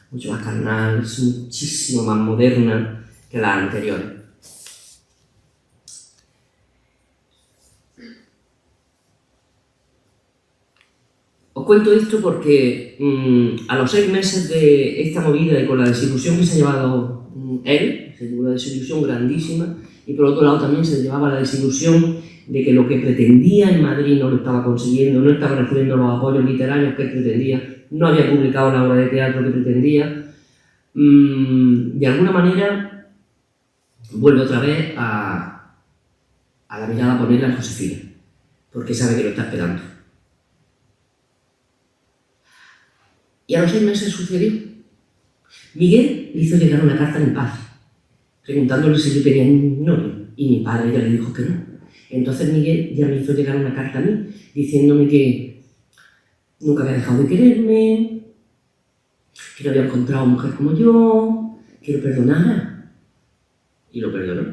carnal, es muchísimo más moderna que las anteriores. Os cuento esto porque a los 6 meses de esta movida y con la desilusión que se ha llevado él, se llevó una desilusión grandísima, y por otro lado también se llevaba la desilusión de que lo que pretendía en Madrid no lo estaba consiguiendo, no estaba recibiendo los apoyos literarios que él pretendía, no había publicado la obra de teatro que pretendía. De alguna manera vuelve otra vez a la mirada a ponerla en Josefina, porque sabe que lo está esperando. Y a los 6 meses sucedió. Miguel le hizo llegar una carta a mi padre, preguntándole si yo tenía un novio, y mi padre ya le dijo que no. Entonces Miguel ya me hizo llegar una carta a mí, diciéndome que nunca había dejado de quererme, que no había encontrado mujer como yo, que lo perdonara. Y lo perdonó.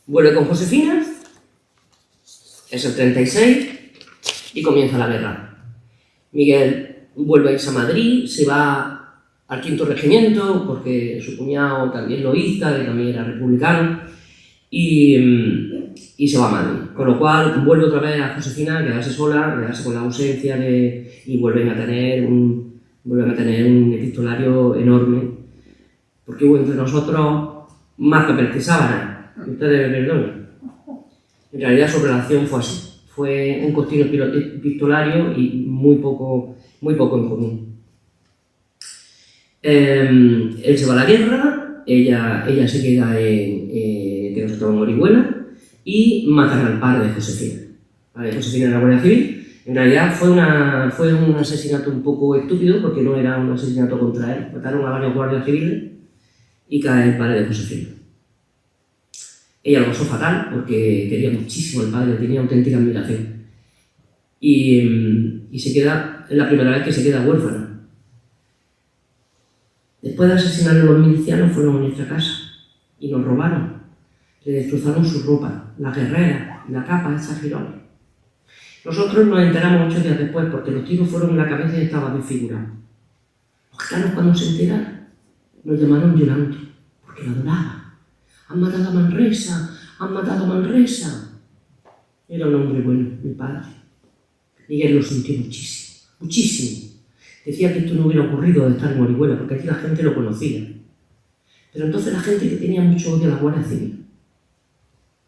Vuelve con Josefina, es el 36, y comienza la guerra. Miguel vuelve a irse a Madrid, se va al 5º regimiento, porque su cuñado también lo hizo, que también era republicano, y se va a Madrid. Con lo cual vuelve otra vez a Josefina a quedarse sola, a quedarse con la ausencia y vuelven a tener un epistolario enorme, porque hubo entre nosotros más papel que sábana, ustedes me perdonen. En realidad su relación fue así. Fue un continuo epistolario y muy poco en común. Él se va a la guerra, ella se queda que no se toma Orihuela, y matan al padre de Josefina. Josefina era guardia civil. En realidad fue un asesinato un poco estúpido, porque no era un asesinato contra él. Mataron a varios guardias civiles y cae el padre de Josefina. Ella lo pasó fatal porque quería muchísimo al padre, tenía auténtica admiración. Y se queda, es la primera vez que se queda huérfana. Después de asesinar a los milicianos fueron a nuestra casa y nos robaron. Le destrozaron su ropa, la guerrera, la capa, esas girones. Nosotros nos enteramos 8 días después porque los tiros fueron en la cabeza y estaba desfigurado. Los gitanos, cuando se enteraron, nos llamaron llorando porque lo adoraban. Han matado a Manresa, han matado a Manresa. Era un hombre bueno, mi padre. Miguel lo sintió muchísimo, muchísimo. Decía que esto no hubiera ocurrido de estar en Orihuela, porque aquí la gente lo conocía. Pero entonces la gente que tenía mucho odio a la Guardia Civil.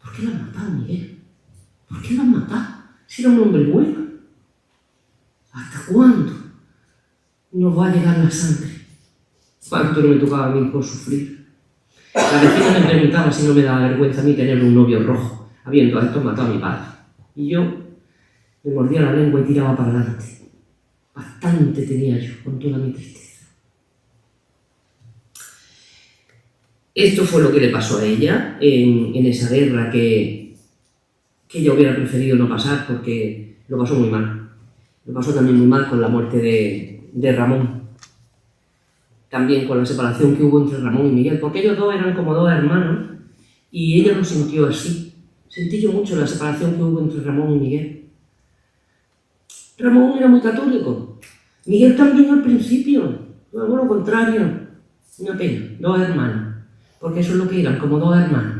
¿Por qué lo han matado, Miguel? ¿Por qué lo han matado? Si era un hombre bueno. ¿Hasta cuándo nos va a llegar la sangre? ¿Cuánto no me tocaba a mí por sufrir? La vecina me preguntaba si no me daba vergüenza a mí tener un novio rojo, habiendo a estos matado a mi padre. Y yo me mordía la lengua y tiraba para adelante. Bastante tenía yo con toda mi tristeza. Esto fue lo que le pasó a ella en esa guerra que ella hubiera preferido no pasar porque lo pasó muy mal. Lo pasó también muy mal con la muerte de Ramón. También con la separación que hubo entre Ramón y Miguel, porque ellos dos eran como dos hermanos y ella lo sintió así. Sentí yo mucho la separación que hubo entre Ramón y Miguel. Ramón era muy católico, Miguel también al principio, luego lo contrario. Una pena, dos hermanos, porque eso es lo que eran, como dos hermanos.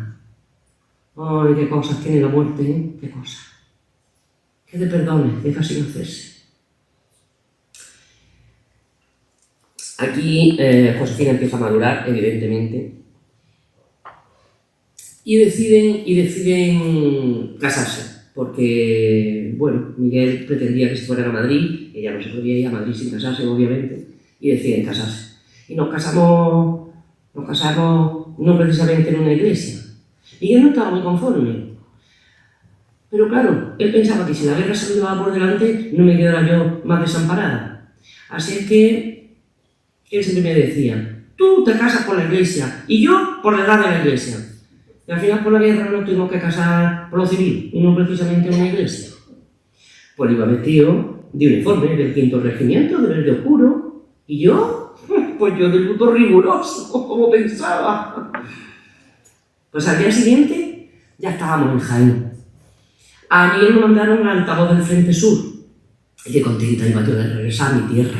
Ay, qué cosas tiene la muerte, ¿eh? Qué cosas. Qué de perdones, deja sin hacerse. Aquí Josefina empieza a madurar, evidentemente, y deciden casarse, porque, bueno, Miguel pretendía que se fueran a Madrid, ella no se podía ir a Madrid sin casarse, obviamente, y deciden casarse. Y nos casamos no precisamente en una iglesia. Miguel no estaba muy conforme, pero claro, él pensaba que si la guerra se me iba por delante, no me quedara yo más desamparada. Así es que él siempre me decía, tú te casas por la iglesia y yo por detrás de la iglesia. Y al final por la guerra nos tuvimos que casar por lo civil y no precisamente en una iglesia. Pues iba vestido de uniforme del 5º Regimiento, de verde oscuro, y yo, pues yo de luto riguroso, como pensaba. Pues al día siguiente ya estábamos en Jaén. A mí me mandaron al altavoz del Frente Sur y qué contenta iba yo de regresar a mi tierra.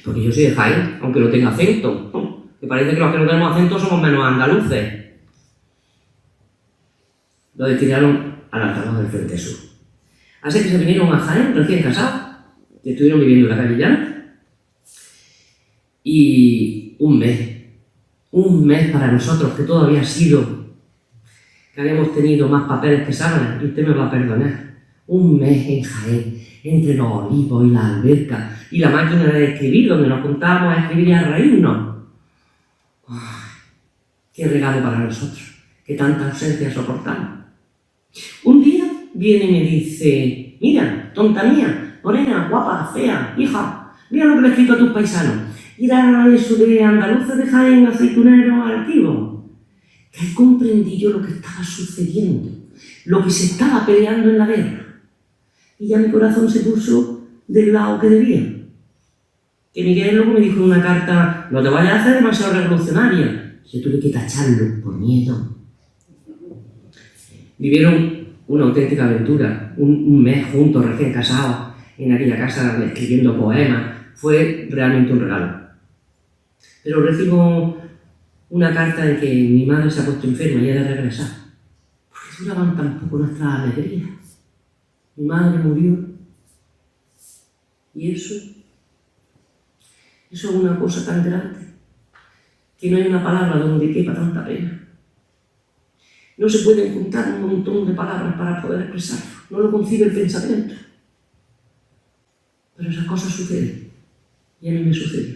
Porque yo soy de Jaén, aunque no tenga acento. Me parece que los que no tenemos acento somos menos andaluces. Lo destinaron al altavoz del Frente Sur. Así que se vinieron a Jaén, recién casados, y estuvieron viviendo en la calle Llana. Y un mes para nosotros, que todo había sido, que habíamos tenido más papeles que sábanas, y usted me va a perdonar. Un mes en Jaén, entre los olivos y la alberca, y la máquina de escribir, donde nos juntábamos a escribir y a reírnos. ¡Ay! ¡Qué regalo para nosotros! ¡Que tanta ausencia soportamos! Un día viene y me dice, mira, tonta mía, morena, guapa, fea, hija, mira lo que le he escrito a tus paisanos. Mira eso de andaluces de Jaén, aceituneros, altivos. Que ahí comprendí yo lo que estaba sucediendo, lo que se estaba peleando en la guerra. Y ya mi corazón se puso del lado que debía. Que Miguel luego me dijo en una carta, no te vayas a hacer demasiado revolucionaria. Yo tuve que tacharlo por miedo. Vivieron una auténtica aventura, un mes juntos, recién casados, en aquella casa escribiendo poemas. Fue realmente un regalo. Pero recibo una carta de que mi madre se ha puesto enferma y ha de regresar. ¿Por qué duraban tan poco nuestras alegrías? Mi madre murió. Y eso es una cosa tan grande que no hay una palabra donde quepa tanta pena. No se pueden juntar un montón de palabras para poder expresarlo. No lo concibe el pensamiento. Pero esas cosas suceden. Y a mí me sucedió.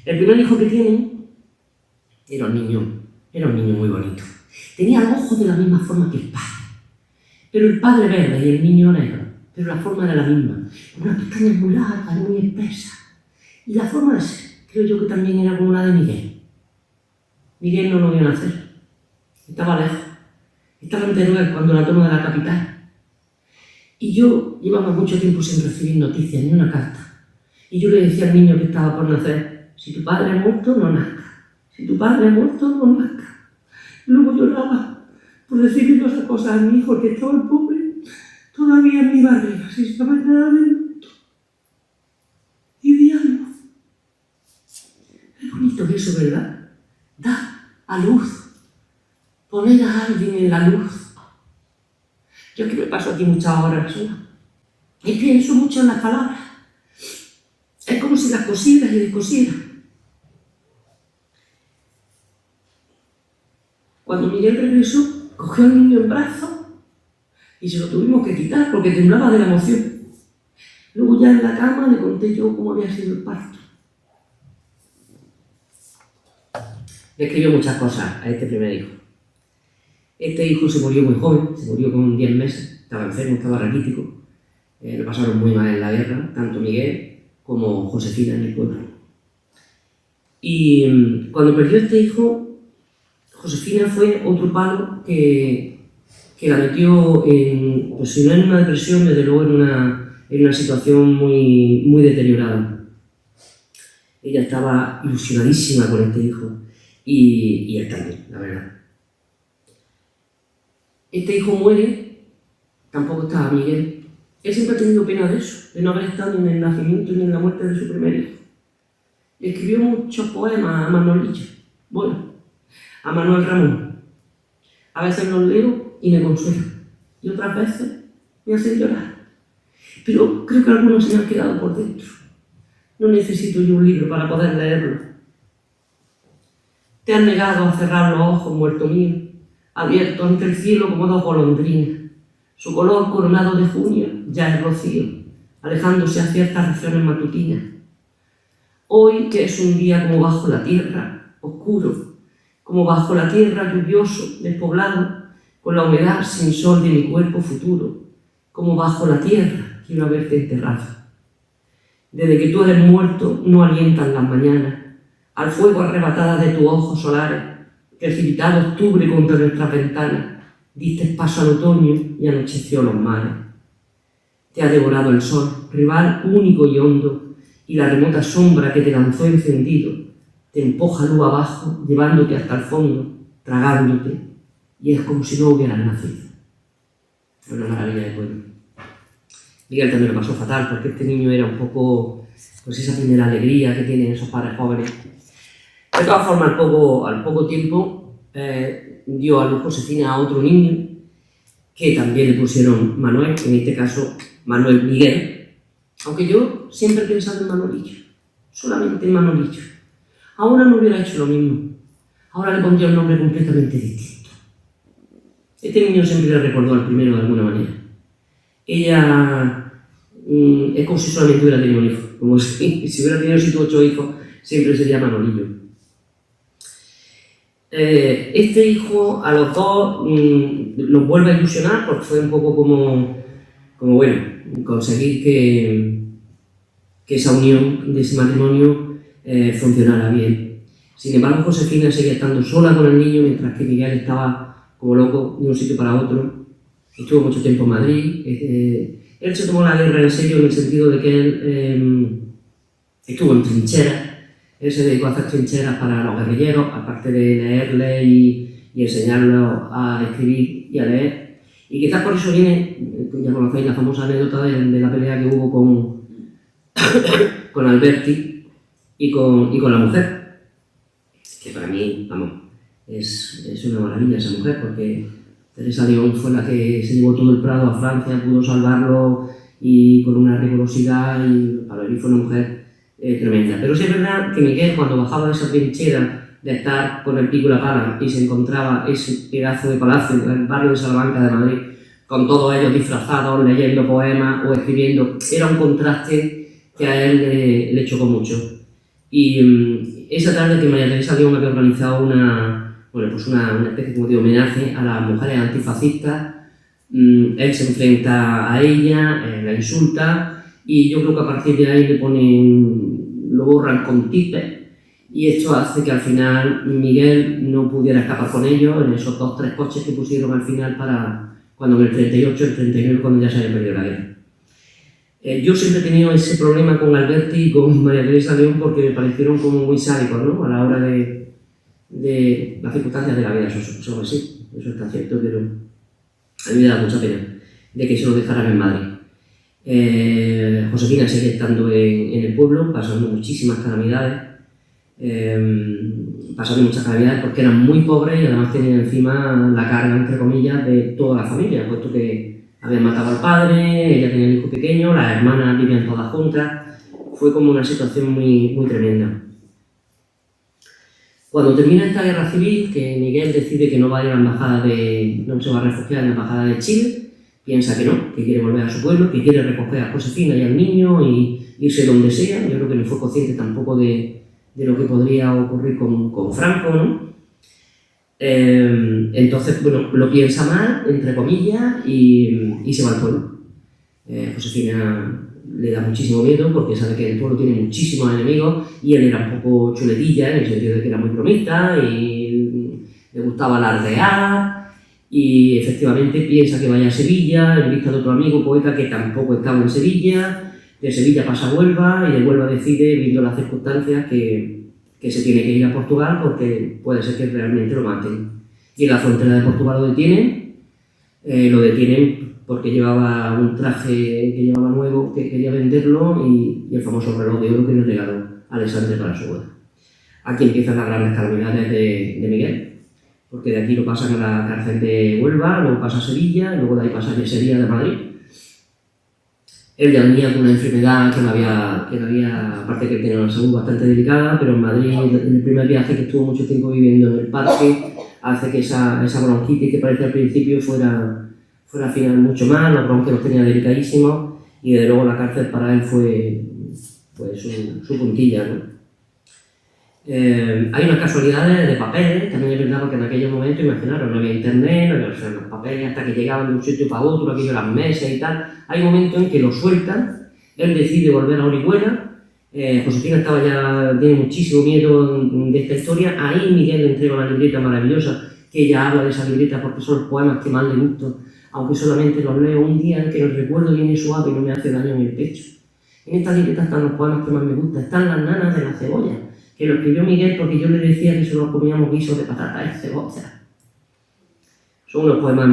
El primer hijo que tienen era un niño muy bonito. Tenía los ojos de la misma forma que el padre. Pero el padre verde y el niño negro. Pero la forma era la misma. Unas pestañas muy largas y muy espesas. Y la forma de ser, creo yo que también era como la de Miguel. Miguel no lo vio nacer. Estaba lejos. Estaba en Teruel cuando la toma de la capital. Y yo llevaba mucho tiempo sin recibir noticias, ni una carta. Y yo le decía al niño que estaba por nacer, si tu padre ha muerto, no nazca. Si tu padre ha muerto, no nazca. Luego lloraba por decirle esas cosas a mi hijo, que estaba el pobre todavía en mi barriga, sin saber nada del mundo. Y di a luz. Es bonito eso, ¿verdad? Da a luz. Poner a alguien en la luz. Yo que me paso aquí muchas horas sola y pienso mucho en las palabras. Es como si las cosieras y descosieras. Cuando Miguel regresó, cogió al niño en brazos y se lo tuvimos que quitar porque temblaba de la emoción. Luego ya en la cama le conté yo cómo había sido el parto. Le escribió muchas cosas a este primer hijo. Este hijo se murió muy joven, se murió con 10 meses, estaba enfermo, estaba raquítico. Lo pasaron muy mal en la guerra, tanto Miguel como Josefina en el pueblo. Y cuando perdió este hijo, Josefina fue otro palo que la metió en, pues si no en una depresión, desde luego en una situación muy deteriorada. Ella estaba ilusionadísima con este hijo y él también, la verdad. Este hijo muere, tampoco estaba Miguel. Él siempre ha tenido pena de eso, de no haber estado ni en el nacimiento ni en la muerte de su primer hijo. Le escribió muchos poemas a Manolillo, bueno, a Manuel Ramón. A veces los leo y me consuelo, y otras veces me hacen llorar. Pero creo que algunos se me han quedado por dentro. No necesito yo un libro para poder leerlo. Te has negado a cerrar los ojos, muerto mío, abierto ante el cielo como dos golondrinas. Su color coronado de junio ya es rocío, alejándose a ciertas regiones matutinas. Hoy, que es un día como bajo la tierra, oscuro, como bajo la tierra lluvioso, despoblado, con la humedad sin sol de mi cuerpo futuro, como bajo la tierra quiero haberte enterrado. Desde que tú eres muerto no alientan las mañanas, al fuego arrebatada de tus ojos solares, precipitado octubre contra nuestras ventanas, diste paso al otoño y anocheció los mares. Te ha devorado el sol, rival único y hondo, y la remota sombra que te lanzó encendido, te empuja luz abajo, llevándote hasta el fondo, tragándote, y es como si no hubieras nacido. Es una maravilla de poema. Miguel también lo pasó fatal, porque este niño era un poco, pues esa primera alegría que tienen esos padres jóvenes. De todas formas, al poco tiempo, dio a luz Josefina a otro niño, que también le pusieron Manuel, en este caso Manuel Miguel, aunque yo siempre he pensado en Manolillo, solamente en Manolillo. Ahora no hubiera hecho lo mismo, ahora le pondría un nombre completamente distinto. Este niño siempre le recordó al primero de alguna manera. Ella es como si solamente hubiera tenido un hijo, como si hubiera tenido 7 u 8 hijos, siempre sería Manolillo. Este hijo a los dos los vuelve a ilusionar porque fue un poco como bueno, conseguir que esa unión de ese matrimonio funcionara bien. Sin embargo, Josefina seguía estando sola con el niño mientras que Miguel estaba como loco de un sitio para otro. Estuvo mucho tiempo en Madrid. Él se tomó la guerra en serio en el sentido de que él estuvo en trincheras. Él se dedicó a hacer trincheras para los guerrilleros, aparte de leerles y enseñarlos a escribir y a leer. Y quizás por eso viene, ya conocéis la famosa anécdota de la pelea que hubo con Alberti y con la mujer, que para mí, vamos, es una maravilla esa mujer, porque Teresa León fue la que se llevó todo el Prado a Francia, pudo salvarlo y con una rigurosidad, y para mí fue una mujer tremenda. Pero sí es verdad que Miguel, cuando bajaba de esa trinchera de estar con el pico y la pala y se encontraba ese pedazo de palacio en el barrio de Salamanca de Madrid, con todos ellos disfrazados, leyendo poemas o escribiendo, era un contraste que a él le chocó mucho. Y esa tarde que María Teresa León había organizado una especie como de homenaje a las mujeres antifascistas, él se enfrenta a ella, la insulta, y yo creo que a partir de ahí lo borran con tipe, y esto hace que al final Miguel no pudiera escapar con ellos en esos 2 o 3 coches que pusieron al final para cuando en el 38, el 39, cuando ya se había perdido la guerra. Yo siempre he tenido ese problema con Alberti y con María Teresa León porque me parecieron como muy sádicos, ¿no? A la hora de las circunstancias de la vida, eso así, eso está cierto, pero a mí me da mucha pena. de que se lo dejaran en Madrid. Josefina sigue estando en el pueblo, pasando muchísimas calamidades, porque eran muy pobres y además tenían encima la carga, entre comillas, de toda la familia, puesto que habían matado al padre, ella tenía un hijo pequeño, las hermanas vivían todas juntas. Fue como una situación muy, muy tremenda. Cuando termina esta guerra civil, que Miguel decide que no va a ir a la embajada no se va a refugiar en la embajada de Chile, piensa que no, que quiere volver a su pueblo, que quiere recoger a Josefina y al niño y irse donde sea. Yo creo que no fue consciente tampoco de lo que podría ocurrir con Franco, ¿no? Entonces, bueno, lo piensa mal, entre comillas, y se va al pueblo. Josefina le da muchísimo miedo porque sabe que el pueblo tiene muchísimos enemigos y él era un poco chuletilla en el sentido de que era muy bromista y le gustaba alardear. Y efectivamente piensa que vaya a Sevilla en vista de otro amigo poeta que tampoco estaba en Sevilla. De Sevilla pasa a Huelva y de Huelva decide, viendo las circunstancias, que se tiene que ir a Portugal porque puede ser que realmente lo maten. Y en la frontera de Portugal lo detienen porque llevaba un traje que llevaba nuevo, que quería venderlo, y el famoso reloj de oro que le regaló Alexandre para su boda. Aquí empiezan las grandes calamidades de Miguel, porque de aquí lo pasan a la cárcel de Huelva, luego pasa a Sevilla, y luego de ahí pasa a Yesería de Madrid. Él ya venía con una enfermedad que no había, aparte que tenía una salud bastante delicada, pero en Madrid, en el primer viaje que estuvo mucho tiempo viviendo en el parque, hace que esa bronquitis que parece al principio fuera al final mucho más, los bronquios los tenía delicadísimos, y desde luego la cárcel para él fue su puntilla, ¿no? Hay unas casualidades de papeles, también es verdad, porque en aquellos momentos, imaginaros, no había internet, no había los papeles hasta que llegaban de un sitio para otro, aquello las mesas y tal. Hay momentos en que lo sueltan, él decide volver a Orihuela, Josefina tiene muchísimo miedo de esta historia. Ahí Miguel le entrega una libreta maravillosa, que ella habla de esa libreta porque son los poemas que más le gustan, aunque solamente los leo un día en que el recuerdo viene suave y no me hace daño en el pecho. En esta libreta están los poemas que más me gustan, están las nanas de la cebolla, que lo escribió Miguel porque yo le decía que solo comíamos guisos de patatas y cebolla. Son unos poemas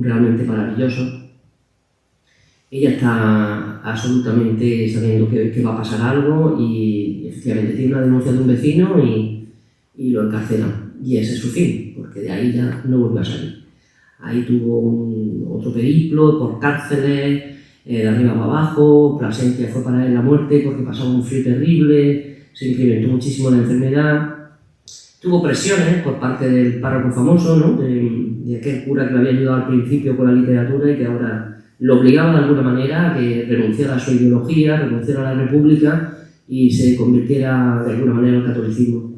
realmente maravillosos. Ella está absolutamente sabiendo que va a pasar algo y efectivamente tiene una denuncia de un vecino y lo encarcelan. Y ese es su fin, porque de ahí ya no vuelve a salir. Ahí tuvo otro periplo por cárceles, de arriba para abajo. Plasencia fue para él la muerte porque pasaba un frío terrible, se incrementó muchísimo la enfermedad. Tuvo presiones por parte del párroco famoso, ¿no? de aquel cura que le había ayudado al principio con la literatura y que ahora lo obligaba de alguna manera a que renunciara a su ideología, renunciara a la república y se convirtiera de alguna manera al catolicismo.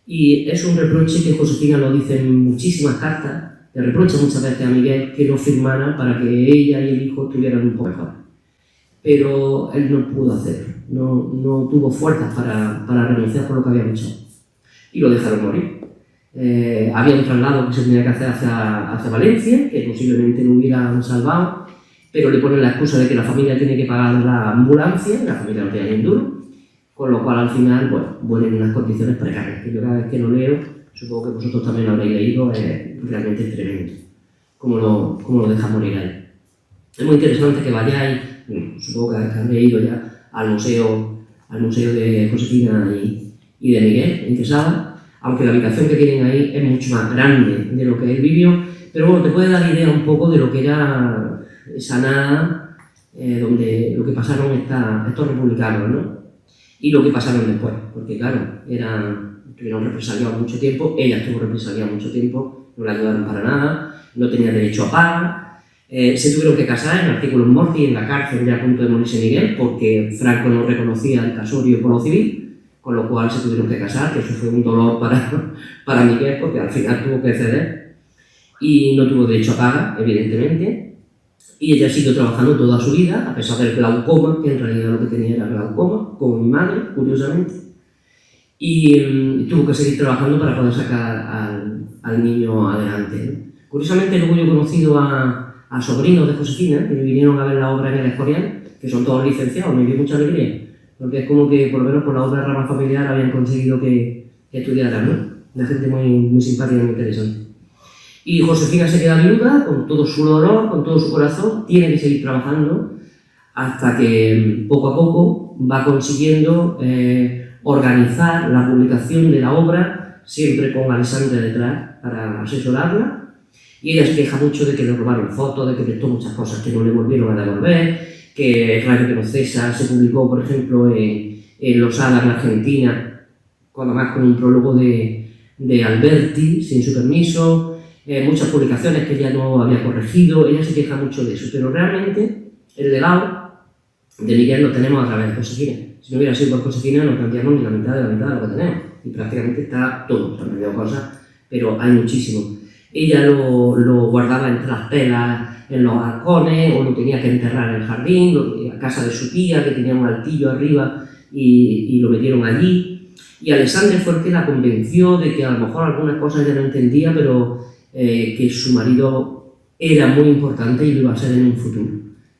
Y es un reproche que Josefina lo dice en muchísimas cartas, le reprocha muchas veces a Miguel que no firmara para que ella y el hijo estuvieran un poco mejor. Pero él no pudo hacerlo, no tuvo fuerzas para renunciar por lo que había luchado. Y lo dejaron morir. Había un traslado que se tenía que hacer hacia Valencia, que posiblemente lo hubieran salvado, pero le ponen la excusa de que la familia tiene que pagar la ambulancia, la familia no tenía ni un duro, con lo cual al final, bueno, vuelven en unas condiciones precarias, que yo cada vez que lo leo, supongo que vosotros también lo habréis leído, es realmente tremendo, cómo lo deja morir ahí. Es muy interesante que vayáis, supongo que habréis leído ya, al museo de Josefina y de Miguel, en Quesada, aunque la habitación que tienen ahí es mucho más grande de lo que él vivió, pero bueno, te puede dar idea un poco de lo que era esa nada, donde lo que pasaron estos republicanos, ¿no? Y lo que pasaron después, porque claro, estuvieron represaliados mucho tiempo, ella estuvo represaliada mucho tiempo, no la ayudaron para nada, no tenía derecho a pagar, se tuvieron que casar en artículos mortis en la cárcel ya a punto de morirse Miguel, porque Franco no reconocía el casorio por lo civil, con lo cual se tuvieron que casar, que eso fue un dolor para Miguel, porque al final tuvo que ceder, y no tuvo derecho a paga, evidentemente, y ella siguió trabajando toda su vida, a pesar del glaucoma, que en realidad lo que tenía era glaucoma, como mi madre, curiosamente, y tuvo que seguir trabajando para poder sacar al niño adelante, ¿no? Curiosamente, luego yo he conocido a sobrinos de Josefina, que vinieron a ver la obra en el Escorial, que son todos licenciados, me dio mucha alegría, porque es como que por lo menos por la obra de rama familiar habían conseguido que estudiaran, ¿no? Una gente muy, muy simpática y muy interesante. Y Josefina se queda viuda con todo su dolor, con todo su corazón, tiene que seguir trabajando hasta que poco a poco va consiguiendo organizar la publicación de la obra, siempre con Alessandra detrás para asesorarla. Y ella se queja mucho de que le robaron fotos, de que prestó muchas cosas que no le volvieron a devolver, que Rayo que no cesa se publicó, por ejemplo, en Losada, en Argentina, además con un prólogo de Alberti, sin su permiso, muchas publicaciones que ella no había corregido. Ella se queja mucho de eso, pero realmente el legado de Miguel lo tenemos a través de Josefina. Si no hubiera sido por Josefina, no cambiamos ni la mitad de lo que tenemos, y prácticamente está todo, se han perdido cosas, pero hay muchísimo. Ella lo guardaba entre las telas, en los balcones, o lo tenía que enterrar en el jardín, a casa de su tía, que tenía un altillo arriba, y lo metieron allí. Y Alessandra fue el que la convenció de que a lo mejor algunas cosas ella no entendía, pero que su marido era muy importante y lo iba a ser en un futuro.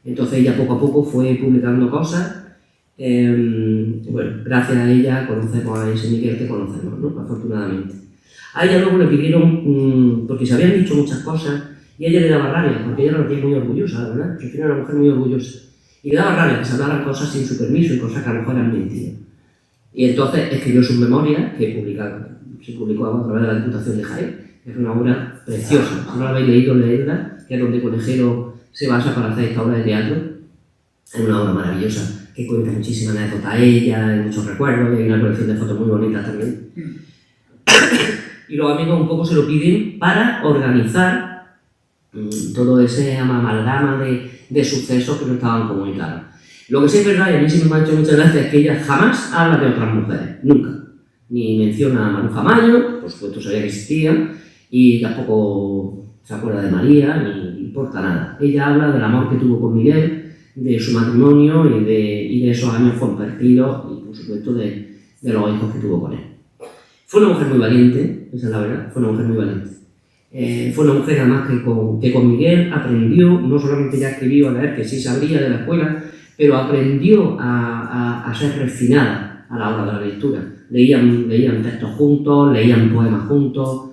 Entonces ella poco a poco fue publicando cosas. Bueno, gracias a ella conocemos a ese Miguel que conocemos, ¿no? Afortunadamente. A ella luego le pidieron, porque se habían dicho muchas cosas, y a ella le daba rabia, porque ella era una tía muy orgullosa, la verdad, Josefina era una mujer muy orgullosa. Y le daba rabia que se hablaran cosas sin su permiso y cosas que a lo mejor eran mentiras. Y entonces escribió sus memorias, que se publicó a través de la Diputación de Jaén. Es una obra preciosa. Si no la habéis leído, leedla, que es donde Conejero se basa para hacer esta obra de teatro. Es una obra maravillosa, que cuenta muchísimas anécdotas a ella, hay muchos recuerdos, y hay una colección de fotos muy bonitas también. Y los amigos un poco se lo piden para organizar todo ese amalgama de sucesos que no estaban comunicados. Lo que sí es verdad, y a mí sí me ha hecho muchas gracias, es que ella jamás habla de otras mujeres, nunca. Ni menciona a Maruja Mayo, por supuesto sabía que existía, y tampoco se acuerda de María, ni importa nada. Ella habla del amor que tuvo con Miguel, de su matrimonio y de esos años compartidos, y por supuesto de los hijos que tuvo con él. Fue una mujer muy valiente, esa es la verdad, fue una mujer muy valiente. Fue una mujer además que con Miguel aprendió, no solamente ya escribió a leer, que sí sabía de la escuela, pero aprendió a ser refinada a la hora de la lectura. Leían textos juntos, leían poemas juntos.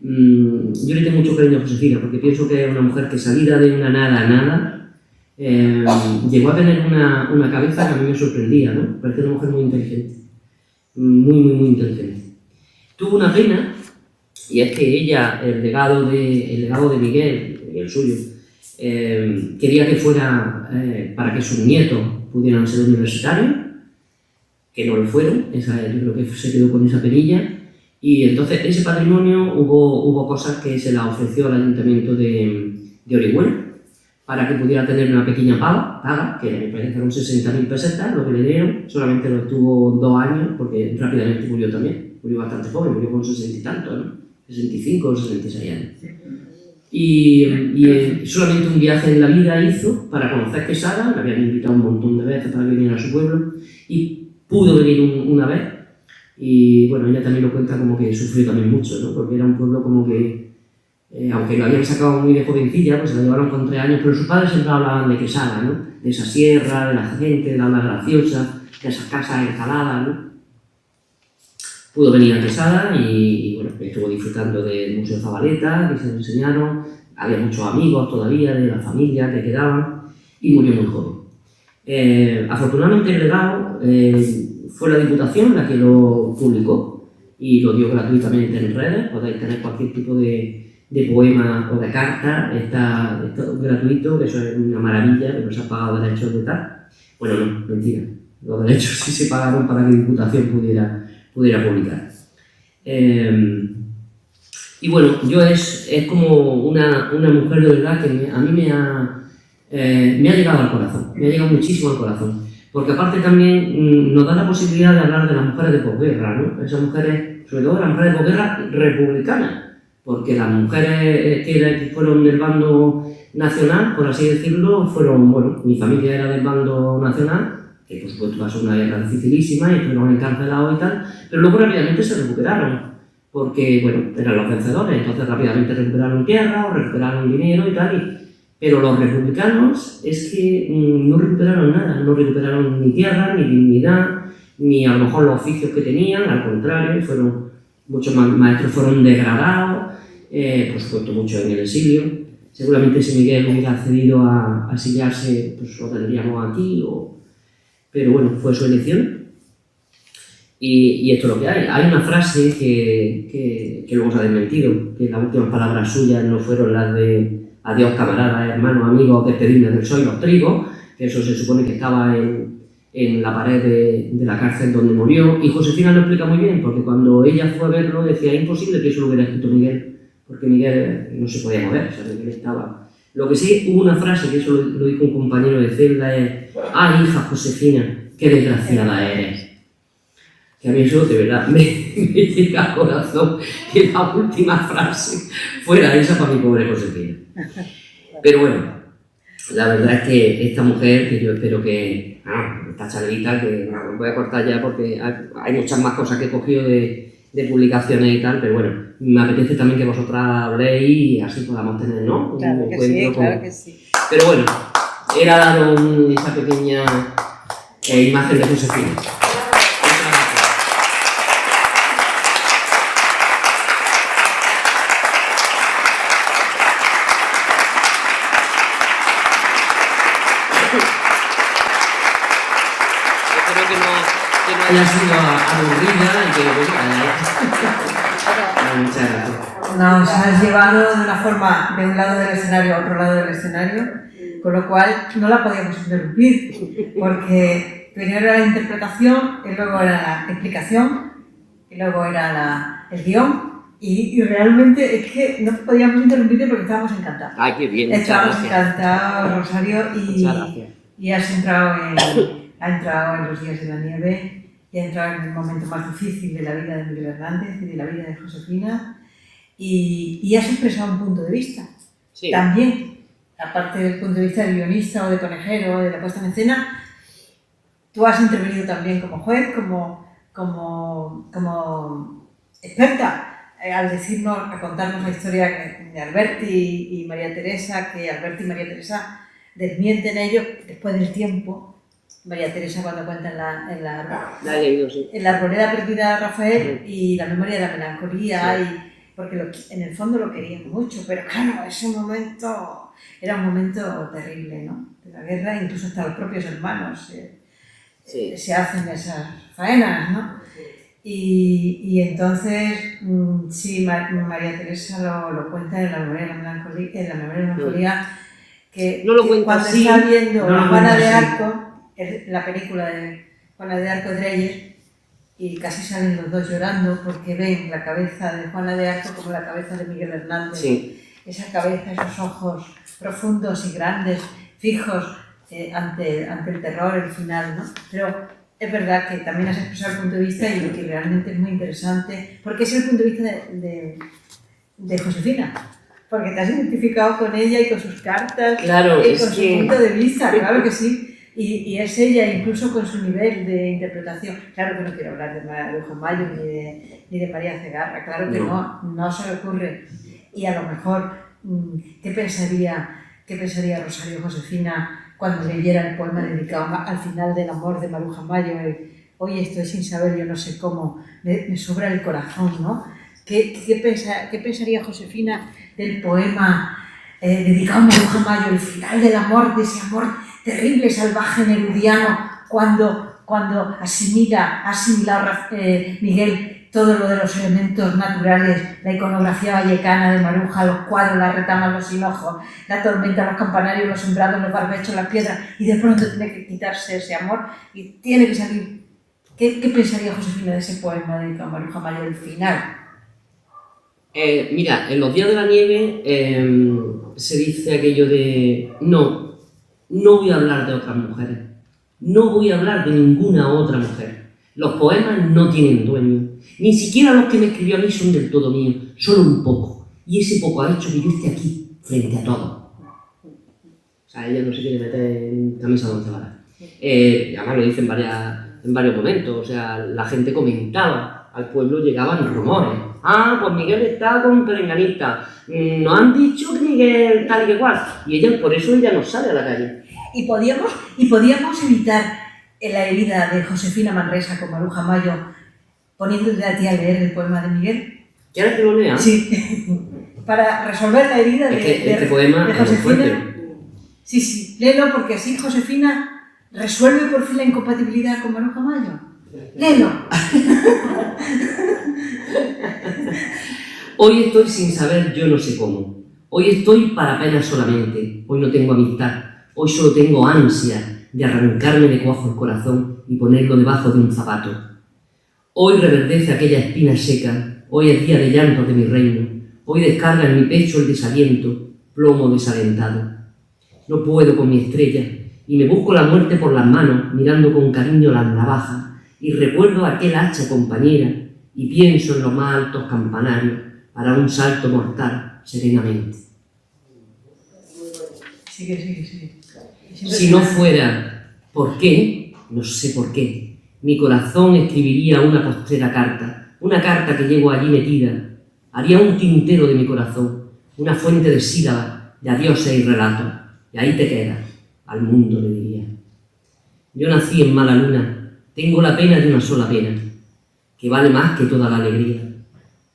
Yo le tengo mucho cariño a Josefina, porque pienso que es una mujer que salida de una nada a nada, llegó a tener una cabeza que a mí me sorprendía, ¿no? Parecía una mujer muy inteligente, muy inteligente. Tuvo una pena, y es que ella, el legado de Miguel, el suyo, quería que fuera para que sus nietos pudieran ser universitarios, que no lo fueron. Yo creo que se quedó con esa penilla, y entonces ese patrimonio hubo cosas que se la ofreció al Ayuntamiento de Orihuela para que pudiera tener una pequeña paga, que me parece que eran 60.000 pesetas, lo que le dieron. Solamente lo estuvo 2 años, porque rápidamente murió también, murió bastante joven, murió con 60 y tantos, ¿no? 65 o 66 años. Y solamente un viaje en la vida hizo para conocer Quesada. Le habían invitado un montón de veces para que viniera a su pueblo, y pudo venir una vez. Y bueno, ella también lo cuenta como que sufrió también mucho, ¿no? Porque era un pueblo como que, aunque lo habían sacado muy de jovencilla, pues se la llevaron con 3 años, pero sus padres siempre hablaban de Quesada, ¿no? De esa sierra, de la gente, de la onda graciosa, de esas casas escaladas, ¿no? Pudo venir a Quesada y bueno, estuvo disfrutando del Museo Zabaleta, que se lo enseñaron. Había muchos amigos todavía de la familia que quedaban, y murió muy joven. Afortunadamente el legado fue la Diputación la que lo publicó y lo dio gratuitamente en redes. Podéis tener cualquier tipo de poema o de carta, está gratuito, que eso es una maravilla, que no se han pagado derechos de tal. Bueno, no, mentira, los derechos sí se pagaron para que la Diputación pudiera publicar. Y bueno, yo es como una mujer de verdad que a mí me ha llegado al corazón, me ha llegado muchísimo al corazón, porque aparte también nos da la posibilidad de hablar de las mujeres de posguerra, ¿no? Esas mujeres, sobre todo las mujeres de posguerra republicanas, porque las mujeres que fueron del bando nacional, por así decirlo, bueno, mi familia era del bando nacional, que por supuesto pasó una guerra dificilísima y estuvieron encarcelados y tal, pero luego rápidamente se recuperaron, porque, bueno, eran los vencedores, entonces rápidamente recuperaron tierra o recuperaron dinero y tal, pero los republicanos es que no recuperaron nada, no recuperaron ni tierra, ni dignidad, ni a lo mejor los oficios que tenían, al contrario, muchos maestros fueron degradados, por supuesto muchos en el exilio. Seguramente si Miguel hubiera accedido a exiliarse, pues lo tendríamos aquí, pero bueno, fue su elección. Y esto es lo que hay. Hay una frase que luego se ha desmentido, que las últimas palabras suyas no fueron las de adiós camaradas, hermanos, amigos, despedidme del sol y los trigos, que eso se supone que estaba en la pared de la cárcel donde murió, y Josefina lo explica muy bien, porque cuando ella fue a verlo decía, es imposible que eso lo hubiera escrito Miguel, porque Miguel no se podía mover, o sea, Miguel estaba... Lo que sí, hubo una frase, que eso lo dijo un compañero de celda, es ¡ay, hija Josefina, qué desgraciada eres! Que a mí eso de verdad me llega al corazón que la última frase fuera esa para mi pobre Josefina. Pero bueno, la verdad es que esta mujer, que yo espero que... esta charlita, que voy a cortar ya porque hay muchas más cosas que he cogido de publicaciones y tal, pero bueno, me apetece también que vosotras habléis y así podamos tener, ¿no? Claro que sí, claro que sí. Pero bueno, era dar esa pequeña imagen de Josefina. Haya sido aburrida y que muchas gracias. Nos has llevado de una forma de un lado del escenario a otro lado del escenario, con lo cual no la podíamos interrumpir, porque primero era la interpretación, y luego era la explicación, y luego era el guión, y realmente es que no podíamos interrumpirte porque estábamos encantados. ¡Ay, qué bien! Estábamos encantados, Rosario, y ha entrado en los días de la nieve. Y ha entrado en el momento más difícil de la vida de Miguel Hernández y de la vida de Josefina, y has expresado un punto de vista. Sí. También, aparte del punto de vista del guionista o de conejero o de la puesta en escena, tú has intervenido también como juez, como experta, a contarnos la historia de Alberti y María Teresa, que Alberti y María Teresa desmienten ellos después del tiempo. María Teresa cuando cuenta en la arboleda perdida a Rafael y la memoria de la melancolía, sí. Porque en el fondo lo querían mucho, pero claro, ese momento era un momento terrible, ¿no? De la guerra, incluso hasta los propios hermanos se hacen esas faenas, ¿no? Y entonces, sí, María Teresa lo cuenta en la memoria de la melancolía, que cuando está viendo Juana de Arco, la película de Juana de Arco Dreyer, y casi salen los dos llorando porque ven la cabeza de Juana de Arco como la cabeza de Miguel Hernández. Sí. Esa cabeza, esos ojos profundos y grandes, fijos ante el terror, el final, ¿no? Pero es verdad que también has expresado el punto de vista y realmente es muy interesante, porque es el punto de vista de Josefina. Porque te has identificado con ella y con sus cartas, claro, y con su punto de vista, claro que sí. Y es ella, incluso con su nivel de interpretación. Claro que no quiero hablar de Maruja Mayo ni de María Cegarra, claro que no se le ocurre. Y a lo mejor, ¿qué pensaría Rosario Josefina cuando leyera el poema dedicado al final del amor de Maruja Mayo? Hoy estoy sin saber, yo no sé cómo, me sobra el corazón, ¿no? ¿Qué pensaría Josefina del poema dedicado a Maruja Mayo, el final del amor, de ese amor terrible, salvaje, nerudiano, cuando asimila Miguel todo lo de los elementos naturales, la iconografía vallecana de Maruja, los cuadros, las retamas, los hinojos, la tormenta, los campanarios, los sembrados, los barbechos, las piedras, y de pronto tiene que quitarse ese amor y tiene que salir. ¿Qué pensaría Josefina de ese poema dedicado a Maruja Mayo, el final? Mira, en los días de la nieve se dice aquello de no voy a hablar de otras mujeres, no voy a hablar de ninguna otra mujer. Los poemas no tienen dueño, ni siquiera los que me escribió a mí son del todo míos, solo un poco, y ese poco ha hecho que yo esté aquí, frente a todo. O sea, ella no se quiere meter en camisa de once varas. Además lo dice en varios momentos, o sea, la gente comentaba, al pueblo llegaban rumores. Pues Miguel está con perenganista. Nos han dicho que Miguel tal y que cual. Y ella, por eso ella no sale a la calle. Y podíamos evitar la herida de Josefina Manresa con Maruja Mayo poniéndote a ti a leer el poema de Miguel. ¿Quieres que lo lea? Sí. para resolver la herida este poema de es muy Josefina. fuerte. Sí, sí, léelo porque así Josefina resuelve por fin la incompatibilidad con Maruja Mayo. Léelo. Hoy estoy sin saber yo no sé cómo. Hoy estoy para penas solamente. Hoy no tengo amistad. Hoy solo tengo ansia de arrancarme de cuajo el corazón y ponerlo debajo de un zapato. Hoy reverdece aquella espina seca. Hoy es día de llantos de mi reino. Hoy descarga en mi pecho el desaliento, plomo desalentado. No puedo con mi estrella y me busco la muerte por las manos, mirando con cariño las navajas, y recuerdo aquel hacha compañera y pienso en los más altos campanarios para un salto mortal serenamente. Sigue. Si no fuera ¿por qué? No sé por qué. Mi corazón escribiría una postrera carta, una carta que llevo allí metida. Haría un tintero de mi corazón, una fuente de sílabas, de adioses y relatos. Y ahí te quedas, al mundo le diría. Yo nací en mala luna, tengo la pena de una sola pena, que vale más que toda la alegría.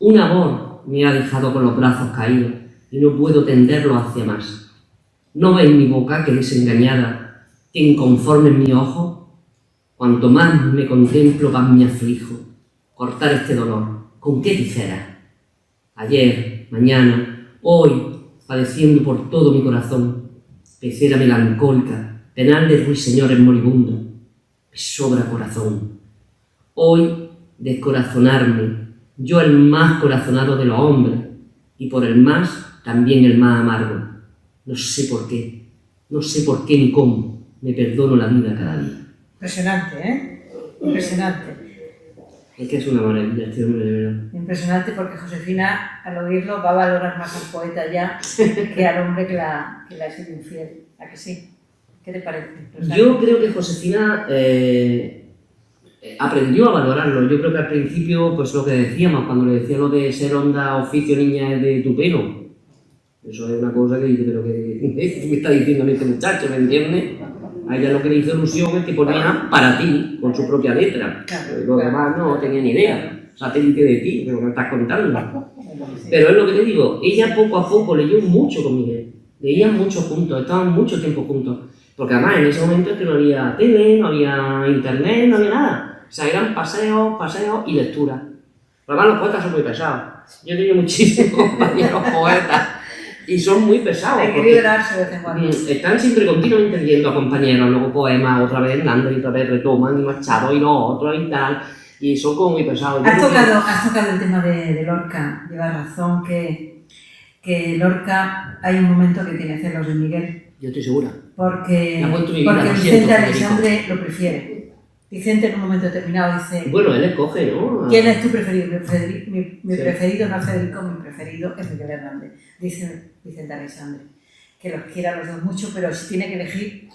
Un amor me ha dejado con los brazos caídos y no puedo tenderlos hacia más. ¿No ves mi boca que desengañada, que inconforme en mi ojo? Cuanto más me contemplo, más me aflijo. Cortar este dolor, ¿con qué tijera? Ayer, mañana, hoy, padeciendo por todo mi corazón, pecera melancólica, penal de ruiseñores moribundos, me sobra corazón. Hoy, descorazonarme, yo el más corazonado de los hombres, y por el más, también el más amargo. No sé por qué ni cómo, me perdono la vida cada día. Impresionante, ¿eh? Impresionante. Es que es una maravilla este hombre, de verdad. Impresionante porque Josefina, al oírlo, va a valorar más al poeta ya que al hombre que la ha sido infiel. ¿A que sí? ¿Qué te parece? Yo creo que Josefina aprendió a valorarlo. Yo creo que al principio, pues lo que decíamos, cuando le decía lo de ser honda, oficio, niña, es de tu pelo. Eso es una cosa que dice, pero que me está diciendo este muchacho, ¿me entiendes? A ella lo que le hizo ilusión es que ponía para ti, con su propia letra. Claro, Los demás no tenía ni idea. Satélite de ti, pero me estás contando. Pero es lo que te digo, ella poco a poco leyó mucho con Miguel. Leían mucho juntos, estaban mucho tiempo juntos. Porque además en ese momento es que no había tele, no había internet, no había nada. O sea, eran paseos y lectura. Pero además los poetas son muy pesados. Yo he tenido muchísimos compañeros poetas. Y son muy pesados. Hay que liberarse de vez en cuando. Están siempre continuamente leyendo a compañeros, luego poemas, otra vez Hernández y otra vez retoman, y Machado y los otros y tal. Y son como muy pesados. Has tocado el tema de Lorca. Llevas razón que Lorca hay un momento que tiene celos de Miguel. Yo estoy segura. Porque vida, Vicente Aleixandre lo prefiere. Vicente en un momento determinado dice... Bueno, él escoge, ¿no? ¿Quién es tu preferido? Mi preferido no es Federico, mi preferido es Miguel Hernández. Dice Vicente Aleixandre. Que los quiere a los dos mucho, pero si tiene que elegir,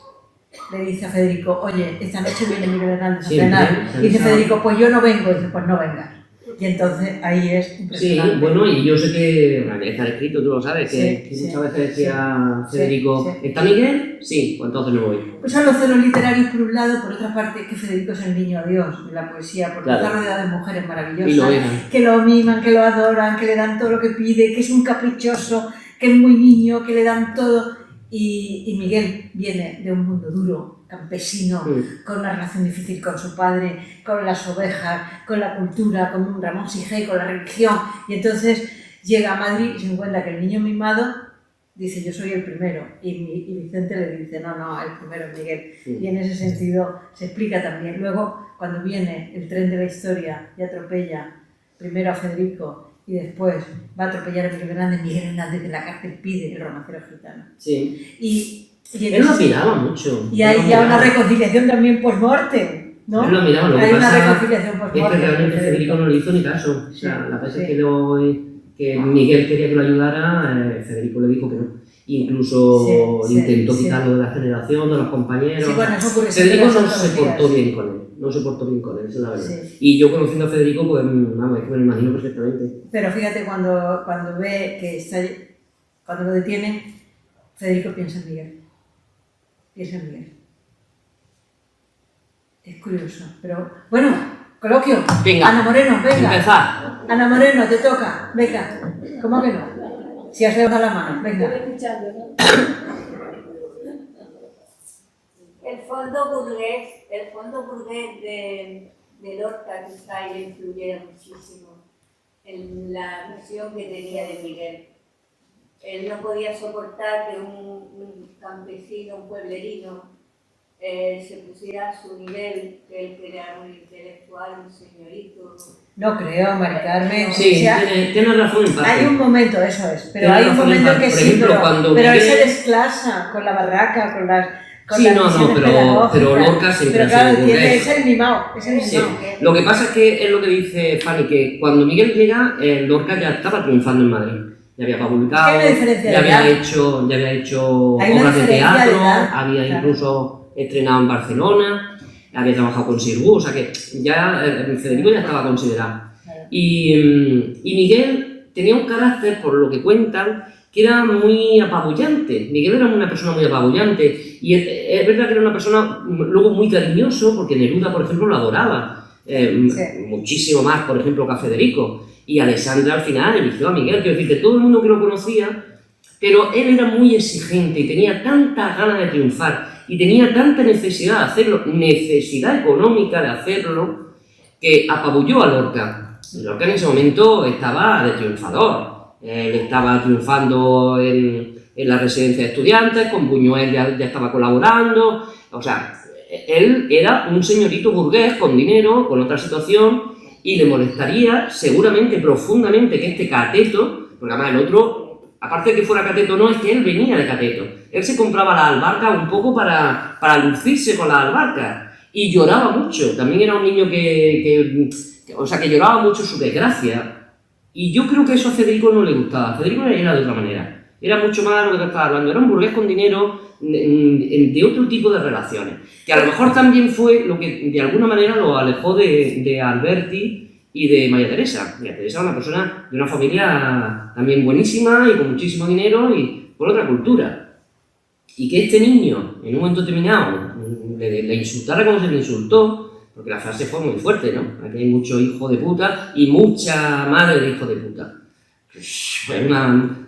le dice a Federico, oye, esta noche viene Miguel Hernández a cenar. Dice Federico, pues yo no vengo. Dice, pues no vengas. Y entonces ahí es impresionante. Sí, bueno, y yo sé que está escrito, tú lo sabes, que muchas veces decía Federico, ¿está Miguel? Sí, pues entonces me voy. Pues son los celos literarios por un lado, por otra parte que Federico es el niño Dios de la poesía, porque está rodeado de mujeres maravillosas, que lo miman, que lo adoran, que le dan todo lo que pide, que es un caprichoso, que es muy niño, que le dan todo. Y Miguel viene de un mundo duro, campesino, con una relación difícil con su padre, con las ovejas, con la cultura, con un Ramón Sige, con la religión. Y entonces llega a Madrid y se encuentra que el niño mimado dice, yo soy el primero. Y Vicente le dice, no, el primero es Miguel. Y en ese sentido se explica también. Luego, cuando viene el tren de la historia y atropella primero a Federico y después va a atropellar a Miguel Hernández de la cárcel pide el romancero gitano. Sí. Y él lo admiraba mucho. Y hay ya una reconciliación también post-mortem, ¿no? Él lo admiraba, lo que hay pasa una reconciliación post-mortem. Es que realmente Federico no le hizo ni caso. O sea, las veces que Miguel quería que lo ayudara, Federico le dijo que no. Incluso intentó quitarlo de la generación, de los compañeros. Sí, bueno, eso ocurre. Federico no se portó bien con él. No se portó bien con él, esa es la verdad. Sí. Y yo conociendo a Federico, pues vamos, es que me lo imagino perfectamente. Pero fíjate, cuando ve que está, cuando lo detiene, Federico piensa en Miguel. Es curioso, pero bueno, coloquio. Venga. Ana Moreno, venga. Empezar. Ana Moreno, te toca. Venga. ¿Cómo que no? Si has levantado la mano, venga. Estoy escuchando, ¿no? El fondo burgués de Lorca quizá le influyera muchísimo en la visión que tenía de Miguel. Él no podía soportar que un campesino, un pueblerino, se pusiera a su nivel, que él era un intelectual, un señorito. No creo, Mari Carmen. Sí, o sea, tiene razón en parte. hay un momento, eso es, pero Tiene hay un razón en momento parte. que Por sí, ejemplo, cuando pero él Miguel- se desclasa con la barraca, con las Sí, no, visiones pero pedagógicas. Lorca siempre Pero ha claro, sido tiene, burgués. es el mimado, es el Sí, mimado. lo que pasa es que es lo que dice Fanny, que cuando Miguel llega, Lorca ya estaba triunfando en Madrid. Ya había publicado, Es que hay una diferencia ya de había edad. hecho Hay una obras de diferencia de teatro, edad, había claro. incluso estrenado en Barcelona, había trabajado con Sirgu, o sea que ya Federico ya estaba considerado. Y Miguel tenía un carácter, por lo que cuentan, que era muy apabullante. Miguel era una persona muy apabullante y es verdad que era una persona luego muy cariñoso, porque Neruda, por ejemplo, lo adoraba. Muchísimo más, por ejemplo, que a Federico. Y Alessandra al final eligió a Miguel, quiero decir que todo el mundo que lo conocía, pero él era muy exigente y tenía tantas ganas de triunfar y tenía tanta necesidad de hacerlo, necesidad económica de hacerlo, que apabulló a Lorca. Lorca en ese momento estaba de triunfador. Él estaba triunfando en la residencia de estudiantes, con Buñuel ya estaba colaborando, o sea, él era un señorito burgués con dinero, con otra situación, y le molestaría seguramente profundamente que este cateto, porque además el otro, aparte de que fuera cateto, no, es que él venía de cateto. Él se compraba la albarca un poco para lucirse con la albarca, y lloraba mucho. También era un niño que lloraba mucho su desgracia. Y yo creo que eso a Federico no le gustaba. A Federico era de otra manera. Era mucho más lo que te estaba hablando. Era un burgués con dinero de otro tipo de relaciones. Que a lo mejor también fue lo que de alguna manera lo alejó de Alberti y de María Teresa. María Teresa era una persona de una familia también buenísima y con muchísimo dinero y con otra cultura. Y que este niño, en un momento determinado, le insultara como se le insultó, porque la frase fue muy fuerte, ¿no? Aquí hay mucho hijo de puta y mucha madre de hijo de puta. Pues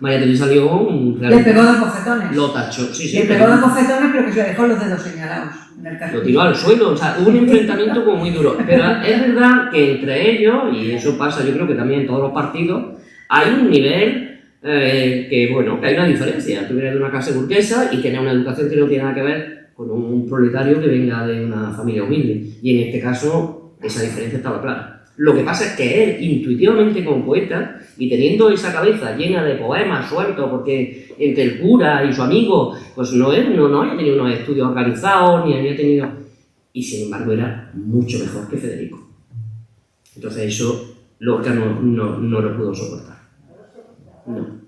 María Teresa León Le pegó dos bofetones. lo tachó, sí, Le pegó dos bofetones, pero que se le dejó los dedos señalados en el lo casco. tiró al suelo, o sea, hubo un enfrentamiento como muy duro. Pero es verdad que entre ellos, y eso pasa yo creo que también en todos los partidos, hay un nivel que hay una diferencia. Tú vienes de una clase burguesa y tienes una educación que no tiene nada que ver con un proletario que venga de una familia humilde. Y en este caso, esa diferencia estaba clara. Lo que pasa es que él, intuitivamente como poeta, y teniendo esa cabeza llena de poemas sueltos, porque entre el cura y su amigo, pues no había tenido unos estudios organizados, ni había tenido... Y sin embargo era mucho mejor que Federico. Entonces eso Lorca no lo pudo soportar. No.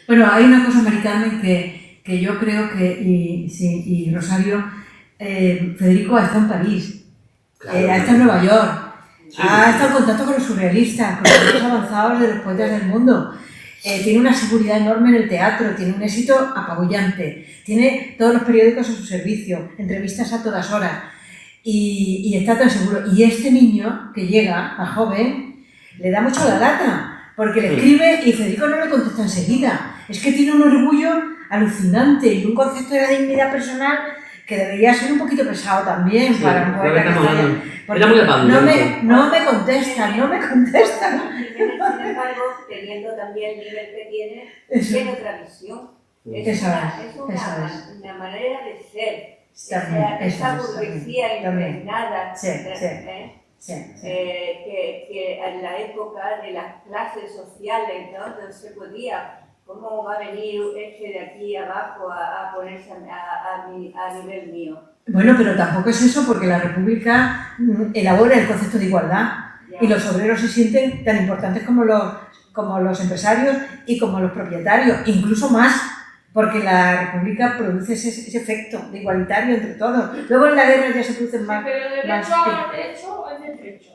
Bueno, hay una cosa, Mari Carmen, que yo creo que, y Rosario, Federico ha estado en París, Claro. ha estado en Nueva York, Sí. ha estado en contacto con los surrealistas, con los más avanzados de los poetas del mundo, tiene una seguridad enorme en el teatro, tiene un éxito apabullante, tiene todos los periódicos a su servicio, entrevistas a todas horas, y está tan seguro. Y este niño que llega, a joven, le da mucho la lata, porque le escribe y Federico no le contesta enseguida. Es que tiene un orgullo alucinante y un concepto de la dignidad personal que debería ser un poquito pesado también para un poeta que Era muy apabullante. no me contestan. Sin embargo, teniendo también el nivel que tiene otra visión. Es una manera de ser. Esa burguesía impregnada que en la época de las clases sociales, ¿no? No se podía. ¿Cómo va a venir este de aquí abajo a ponerse a nivel mío? Bueno, pero tampoco es eso, porque la República elabora el concepto de igualdad y los obreros se sienten tan importantes como los empresarios y como los propietarios, incluso más, porque la República produce ese efecto de igualitario entre todos. Luego en la guerra ya se producen más... Pero de derecho a derecho es de derecho.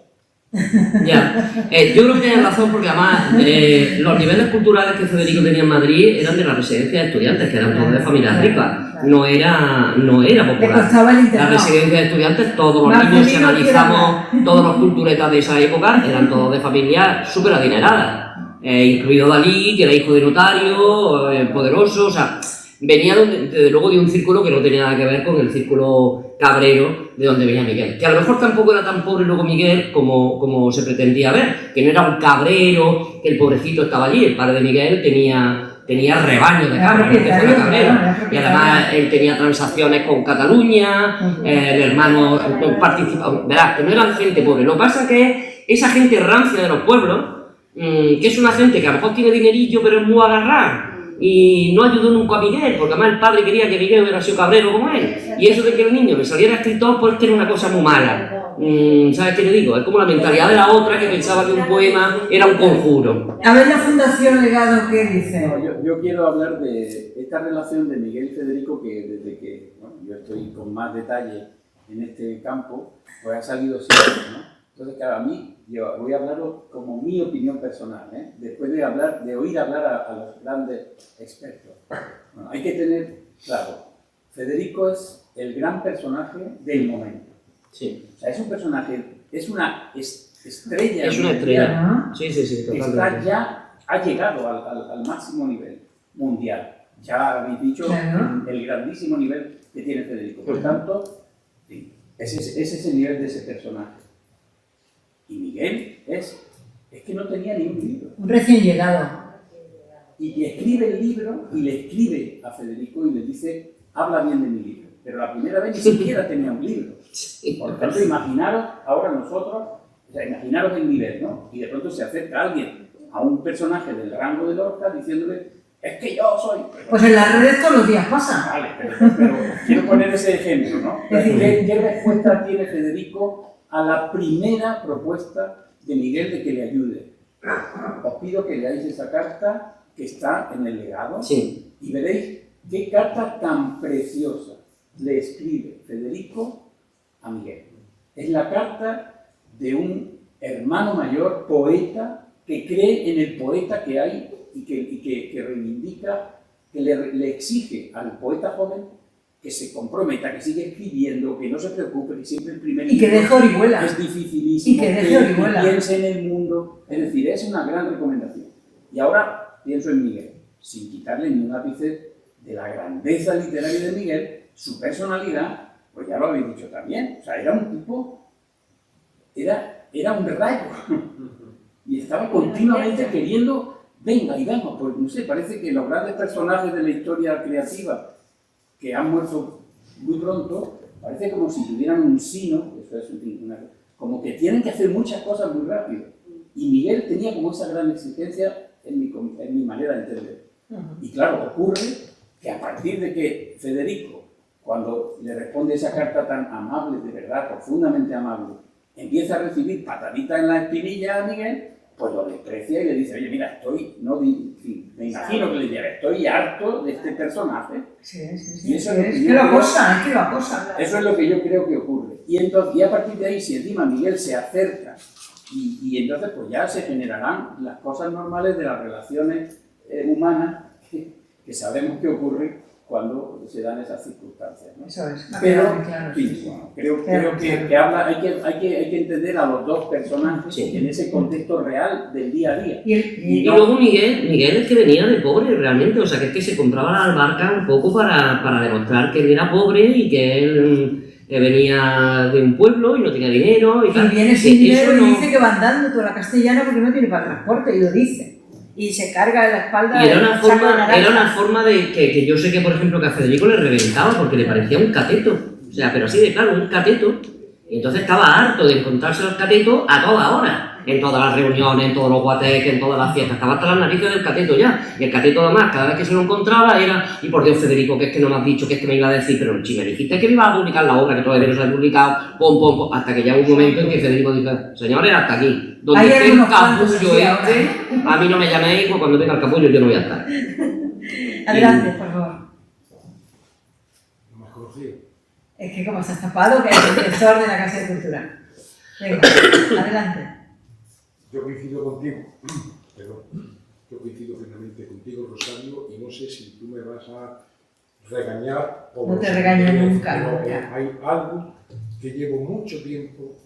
Ya, yo creo que tienes razón porque además los niveles culturales que Federico tenía en Madrid eran de la residencia de estudiantes, que eran todos de familias ricas, no era Le popular. costaba el La internado. residencia de estudiantes, todos los Más niños, si femenino que analizamos todos los culturetas de esa época, eran todos de familias súper adineradas. incluido Dalí, que era hijo de notario, poderoso, o sea, venía desde luego de un círculo que no tenía nada que ver con el círculo cabrero de donde venía Miguel. Que a lo mejor tampoco era tan pobre luego Miguel como se pretendía ver, que no era un cabrero, que el pobrecito estaba allí, el padre de Miguel tenía rebaño de cabreros, y además él tenía transacciones con Cataluña, el hermano participaba, verás, que no eran gente pobre. Lo que pasa es que esa gente rancia de los pueblos, que es una gente que a lo mejor tiene dinerillo pero es muy agarrada, y no ayudó nunca a Miguel, porque además el padre quería que Miguel hubiera sido cabrero como él, y eso de que el niño le saliera escritor, pues que era una cosa muy mala. ¿Sabes qué le digo? Es como la mentalidad de la otra que pensaba que un poema era un conjuro. A ver la Fundación Legado, ¿qué dice? No, yo quiero hablar de esta relación de Miguel y Federico, que desde que yo estoy con más detalle en este campo, pues ha salido siempre, ¿no? Entonces, claro, a mí, yo voy a hablaros como mi opinión personal, ¿eh? Después de oír hablar a los grandes expertos. Bueno, hay que tener claro, Federico es el gran personaje del momento. Sí. O sea, es un personaje, es una estrella. Es una estrella. Sí, totalmente. Ha llegado al máximo nivel mundial. Ya habéis dicho el grandísimo nivel que tiene Federico. Por tanto, sí, ese es el nivel de ese personaje. Y Miguel es que no tenía ni un libro. Un recién llegado. Y escribe el libro y le escribe a Federico y le dice, habla bien de mi libro. Pero la primera vez ni siquiera tenía un libro. Por lo tanto, imaginaros ahora nosotros, o sea, imaginaros el nivel, ¿no? Y de pronto se acerca alguien a un personaje del rango de Lorca diciéndole, es que yo soy... Pues en las redes todos los días pasa. Vale, pero quiero poner ese ejemplo, ¿no? ¿Qué respuesta tiene Federico a la primera propuesta de Miguel de que le ayude? Os pido que leáis esa carta que está en el legado y veréis qué carta tan preciosa le escribe Federico a Miguel. Es la carta de un hermano mayor, poeta, que cree en el poeta que hay y que reivindica, que le exige al poeta joven que se comprometa, que siga escribiendo, que no se preocupe, que siempre el primer y que deje Orihuela. Es dificilísimo, y que deje Orihuela. Piense en el mundo. Es decir, es una gran recomendación. Y ahora pienso en Miguel, sin quitarle ni un ápice de la grandeza literaria de Miguel, su personalidad, pues ya lo habéis dicho también, o sea, era un tipo, era un rayo, y estaba continuamente queriendo, venga, pues no sé, parece que los grandes personajes de la historia creativa que han muerto muy pronto, parece como si tuvieran un sino, eso es como que tienen que hacer muchas cosas muy rápido, y Miguel tenía como esa gran exigencia en mi manera de entender. Y claro, ocurre que a partir de que Federico, cuando le responde esa carta tan amable, de verdad, profundamente amable, empieza a recibir pataditas en la espinilla a Miguel, pues lo desprecia y le dice, oye, mira, me imagino que le dirá, estoy harto de este personaje. Sí. Y eso es que lo acosa. Eso es lo que yo creo que ocurre. Y a partir de ahí, si encima Miguel se acerca, y entonces pues ya se generarán las cosas normales de las relaciones humanas que sabemos que ocurren cuando se dan esas circunstancias, ¿no? Eso es. Pero claro. sí, bueno, creo que hay que entender a los dos personajes en ese contexto real del día a día. Y luego Miguel es que venía de pobre realmente, o sea, que es que se compraba la albarca un poco para demostrar que él era pobre y que él venía de un pueblo y no tenía dinero y tal. Y viene sin dinero y dice que va andando toda la Castellana porque no tiene para transporte, y lo dice. Y se carga en la espalda. Y era una forma de que yo sé que, por ejemplo, que a Federico le reventaba porque le parecía un cateto. O sea, pero así de claro, un cateto. Y entonces estaba harto de encontrarse los catetos a toda hora. En todas las reuniones, en todos los guateques, en todas las fiestas. Estaba hasta las narices del cateto ya. Y el cateto además, cada vez que se lo encontraba era, y por Dios, Federico, que es que no me has dicho, que es que me iba a decir, pero si me dijiste que me iba a publicar la obra, que todavía no se ha publicado, pom, hasta que ya hubo un momento en que Federico dice, señores, hasta aquí. Donde esté el capullo a mí no me llaméis, pues cuando venga el capullo yo no voy a estar. Adelante, por favor. No me has conocido. Es que como se ha tapado, que es el director de la Casa de Cultura. Venga, adelante. Yo coincido contigo, yo coincido plenamente contigo, Rosario, y no sé si tú me vas a regañar o no te regaño nunca. Pero hay algo que llevo mucho tiempo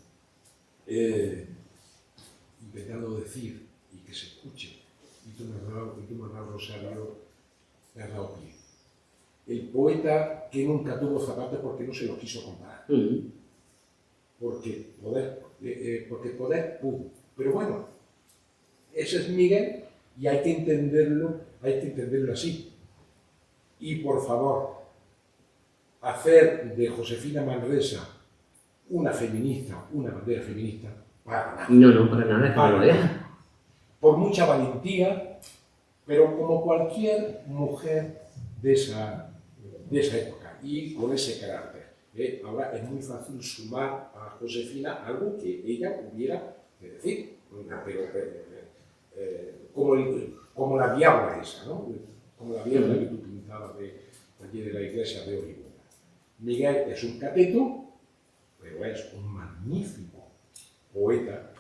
intentando decir y que se escuche y tú me has dado, Rosario, me has dado pie. El poeta que nunca tuvo zapatos porque no se los quiso comprar. Porque poder pudo. Pero bueno, ese es Miguel y hay que entenderlo así. Y por favor, hacer de Josefina Manresa una feminista, una bandera feminista, para nada. No, para nada, es que no lo es. Por mucha valentía, pero como cualquier mujer de esa época y con ese carácter. Ahora es muy fácil sumar a Josefina algo que ella hubiera de decir, como la diabla esa, ¿no? Como la diabla que tú pintabas allí de la iglesia de Orihuela. Miguel es un cateto, pero es un magnífico poeta.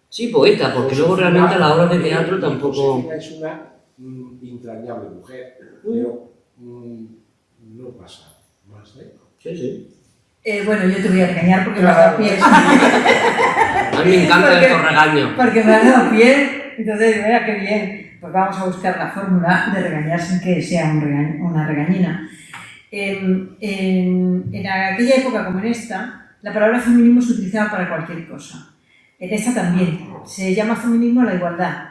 Sí, poeta, porque luego realmente a la hora de teatro tampoco... Josefina es una entrañable mujer, pero no pasa más de eso. Sí. Bueno, yo te voy a regañar porque me has dado pie. A mí me encanta estos regaños. Porque me has dado pie, entonces, mira qué bien. Pues vamos a buscar la fórmula de regañar sin que sea una regañina. En aquella época como en esta, la palabra feminismo se utilizaba para cualquier cosa. En esta también. Se llama feminismo a la igualdad,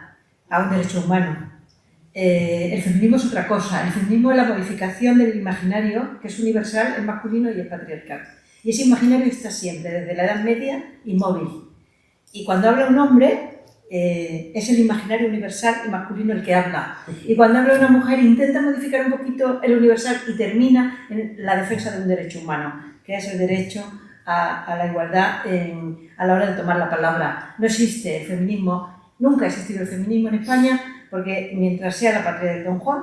a un derecho humano. El feminismo es otra cosa. El feminismo es la modificación del imaginario, que es universal, el masculino y el patriarcal. Y ese imaginario está siempre, desde la Edad Media, inmóvil. Y cuando habla un hombre, es el imaginario universal y masculino el que habla. Y cuando habla una mujer, intenta modificar un poquito el universal y termina en la defensa de un derecho humano, que es el derecho a la igualdad a la hora de tomar la palabra. No existe el feminismo, nunca ha existido el feminismo en España, porque mientras sea la patria de Don Juan,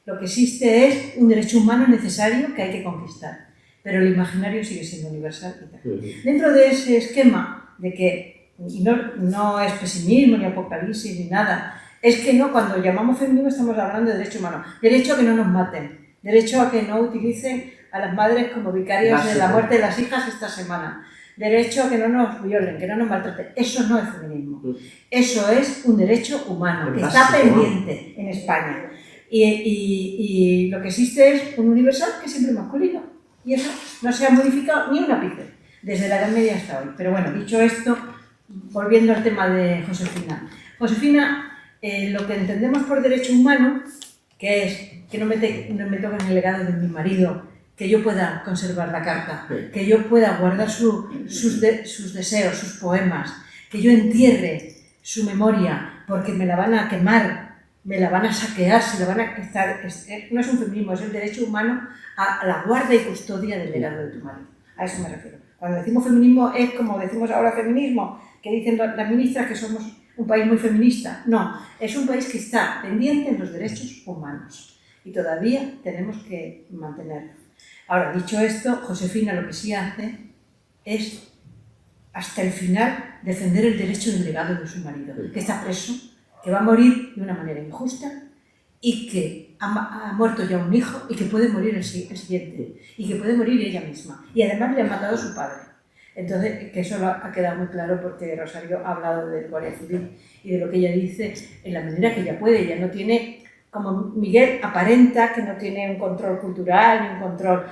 lo que existe es un derecho humano necesario que hay que conquistar. Pero el imaginario sigue siendo universal y tal. Dentro de ese esquema de que no es pesimismo ni apocalipsis ni nada, es que no, cuando llamamos feminismo estamos hablando de derecho humano, derecho a que no nos maten, derecho a que no utilicen a las madres como vicarias de la muerte de las hijas esta semana, derecho a que no nos violen, que no nos maltraten. Eso no es feminismo, eso es un derecho humano que está pendiente en España. Y lo que existe es un universal que es siempre masculino. Y eso no se ha modificado ni un ápice, desde la Edad Media hasta hoy. Pero bueno, dicho esto, volviendo al tema de Josefina. Josefina, lo que entendemos por derecho humano, que es que no me toquen el legado de mi marido, que yo pueda conservar la carta, que yo pueda guardar sus deseos, sus poemas, que yo entierre su memoria, porque me la van a quemar, me la van a saquear, se la van a estar... No es un feminismo, es el derecho humano a la guarda y custodia del legado de tu marido. A eso me refiero. Cuando decimos feminismo es como decimos ahora feminismo, que dicen las ministras que somos un país muy feminista. No, es un país que está pendiente en los derechos humanos y todavía tenemos que mantenerlo. Ahora, dicho esto, Josefina lo que sí hace es, hasta el final, defender el derecho del legado de su marido, que está preso, que va a morir de una manera injusta y que ha muerto ya un hijo y que puede morir el siguiente y que puede morir ella misma. Y además le ha matado a su padre. Entonces, que eso ha quedado muy claro porque Rosario ha hablado del Guardia Civil y de lo que ella dice en la manera que ella puede. Ella no tiene, como Miguel aparenta, que no tiene un control cultural ni un control...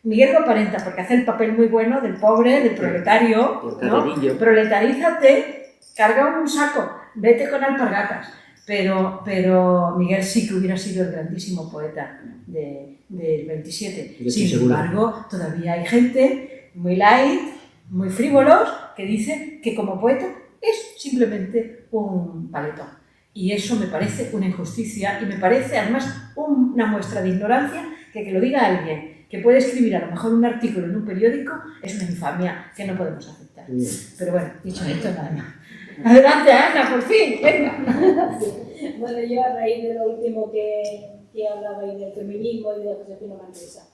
Miguel lo aparenta porque hace el papel muy bueno del pobre, del proletario, ¿no? Proletarízate, carga un saco, vete con alpargatas. Pero Miguel sí que hubiera sido el grandísimo poeta del 27. Sin embargo, todavía hay gente muy light, muy frívolos, que dicen que como poeta es simplemente un paletón. Y eso me parece una injusticia y me parece además una muestra de ignorancia que lo diga alguien que puede escribir a lo mejor un artículo en un periódico es una infamia que no podemos aceptar. Pero bueno, dicho esto, nada más. Adelante, Ana, por fin, venga. Bueno, yo a raíz de lo último que hablabais del feminismo y de Josefina Manresa.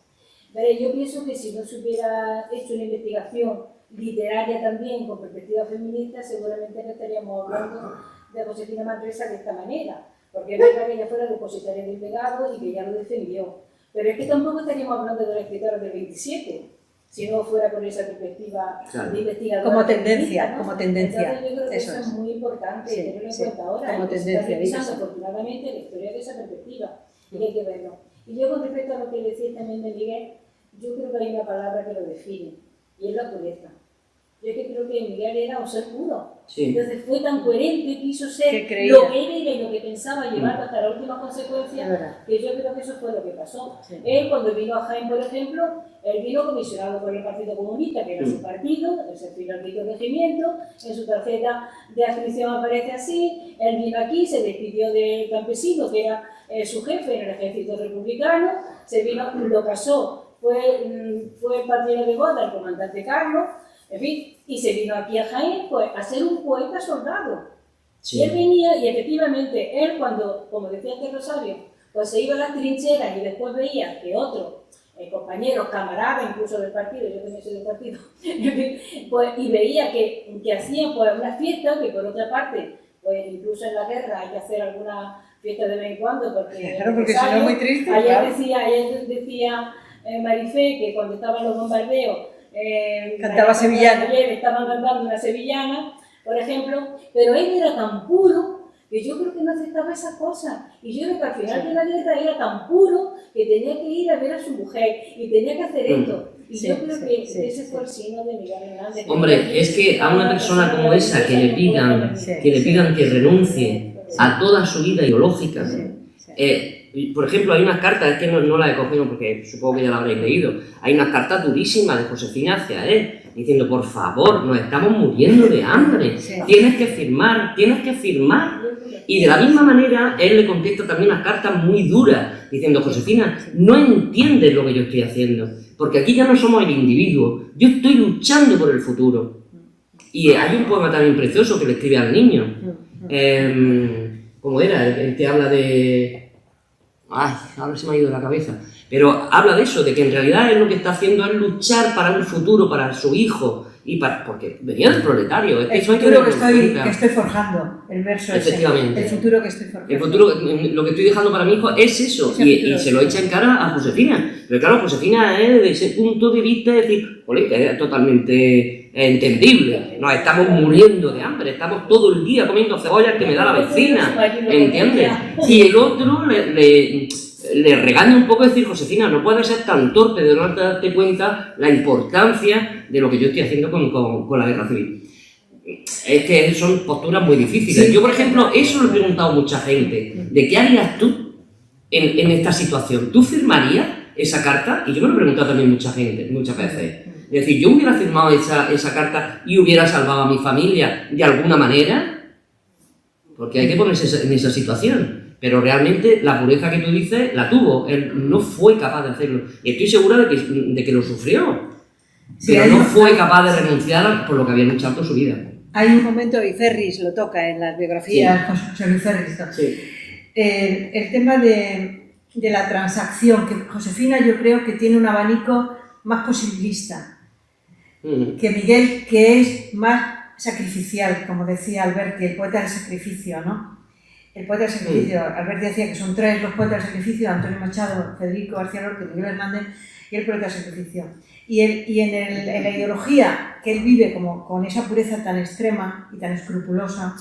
Yo pienso que si no se hubiera hecho una investigación literaria también con perspectiva feminista, seguramente no estaríamos hablando de Josefina Manresa de esta manera, porque es verdad que ella fuera depositaria del legado y que ella lo defendió. Pero es que tampoco estaríamos hablando de la escritora del 27, si no fuera con esa perspectiva de investigador. Como tendencia, ¿no? como tendencia. Entonces yo creo que Eso eso es muy importante tenerlo en cuenta ahora. Como y se tendencia, está revisando dices. afortunadamente la historia de esa perspectiva. Y hay que verlo. Y yo con respecto a lo que decía también de Miguel, yo creo que hay una palabra que lo define, y es la pureza. Yo que creo que Miguel era un ser puro. Sí. Entonces fue tan coherente, quiso ser Que creía. lo que era y lo que pensaba, llevarlo hasta la última Es consecuencia, verdad. que yo creo que eso fue lo que pasó. Sí. Él, cuando vino a Jaén, por ejemplo, él vino comisionado por el Partido Comunista, que era su partido, el servicio al quinto regimiento, en su tarjeta de adscripción aparece así, él vino aquí, se despidió del campesino, que era su jefe en el ejército republicano, se vino, lo casó, fue el padrino de boda, el comandante Carlos, en fin, y se vino aquí a Jaén pues, a ser un poeta soldado. Sí. Y él venía, y efectivamente, él cuando, como decía antes Rosario, pues se iba a las trincheras y después veía que otros compañeros, camaradas incluso del partido, yo también soy del partido, pues, y veía que hacían pues, unas fiestas, que por otra parte, pues incluso en la guerra hay que hacer alguna fiesta de vez en cuando, porque si no es muy triste. ayer Claro. decía Marifé que cuando estaban los bombardeos, Cantaba sevillana. Estaban cantando una sevillana, por ejemplo, pero él era tan puro que yo creo que no aceptaba esas cosas. Y yo creo que al final de la guerra era tan puro que tenía que ir a ver a su mujer y tenía que hacer esto. Y Sí, yo creo sí, que sí, ese fue el signo de Miguel Hernández. Hombre, es que a una persona como esa que le pidan que renuncie a toda su vida ideológica, por ejemplo, hay unas cartas, es que no las he cogido porque supongo que ya las habréis leído, hay unas cartas durísimas de Josefina hacia él, diciendo, por favor, nos estamos muriendo de hambre, tienes que firmar. Y de la misma manera, él le contesta también unas cartas muy duras, diciendo, Josefina, no entiendes lo que yo estoy haciendo, porque aquí ya no somos el individuo, yo estoy luchando por el futuro. Y hay un poema también precioso que le escribe al niño, ¿cómo era? El que habla de... Ay, ahora se me ha ido de la cabeza. Pero habla de eso, de que en realidad él lo que está haciendo es luchar para un futuro, para su hijo, porque venía del proletario. Es que El eso hay futuro que verlo nunca. estoy forjando, el verso ese. Efectivamente. El futuro que estoy forjando. El futuro, lo que estoy dejando para mi hijo es eso, y se lo echa en cara a Josefina. Pero claro, Josefina es de ese punto de vista, es decir, que es totalmente entendible. Nos estamos muriendo de hambre, estamos todo el día comiendo cebollas que me da la vecina, ¿entiendes? Y el otro le regaña un poco, decir, Josefina, no puedes ser tan torpe de no darte cuenta la importancia de lo que yo estoy haciendo con la guerra civil. Es que son posturas muy difíciles. Sí. Yo, por ejemplo, eso lo he preguntado a mucha gente. ¿De qué harías tú en esta situación? ¿Tú firmarías esa carta? Y yo me lo he preguntado también muchas veces. Es decir, ¿yo hubiera firmado esa carta y hubiera salvado a mi familia de alguna manera? Porque hay que ponerse en esa situación. Pero realmente la pureza que tú dices la tuvo. Él no fue capaz de hacerlo. Y estoy segura de que lo sufrió. Pero no fue capaz de renunciar por lo que había luchado toda su vida. Hay un momento, y Ferris lo toca en las biografías, José Luis Ferris. Sí. El tema de la transacción, que Josefina yo creo que tiene un abanico más posibilista que Miguel, que es más sacrificial, como decía Alberti, el poeta del sacrificio, ¿no? El poeta del sacrificio, Alberti decía que son tres los poetas del sacrificio, Antonio Machado, Federico García Lorca y Miguel Hernández, y el poeta del sacrificio. Y en la ideología que él vive con esa pureza tan extrema y tan escrupulosa,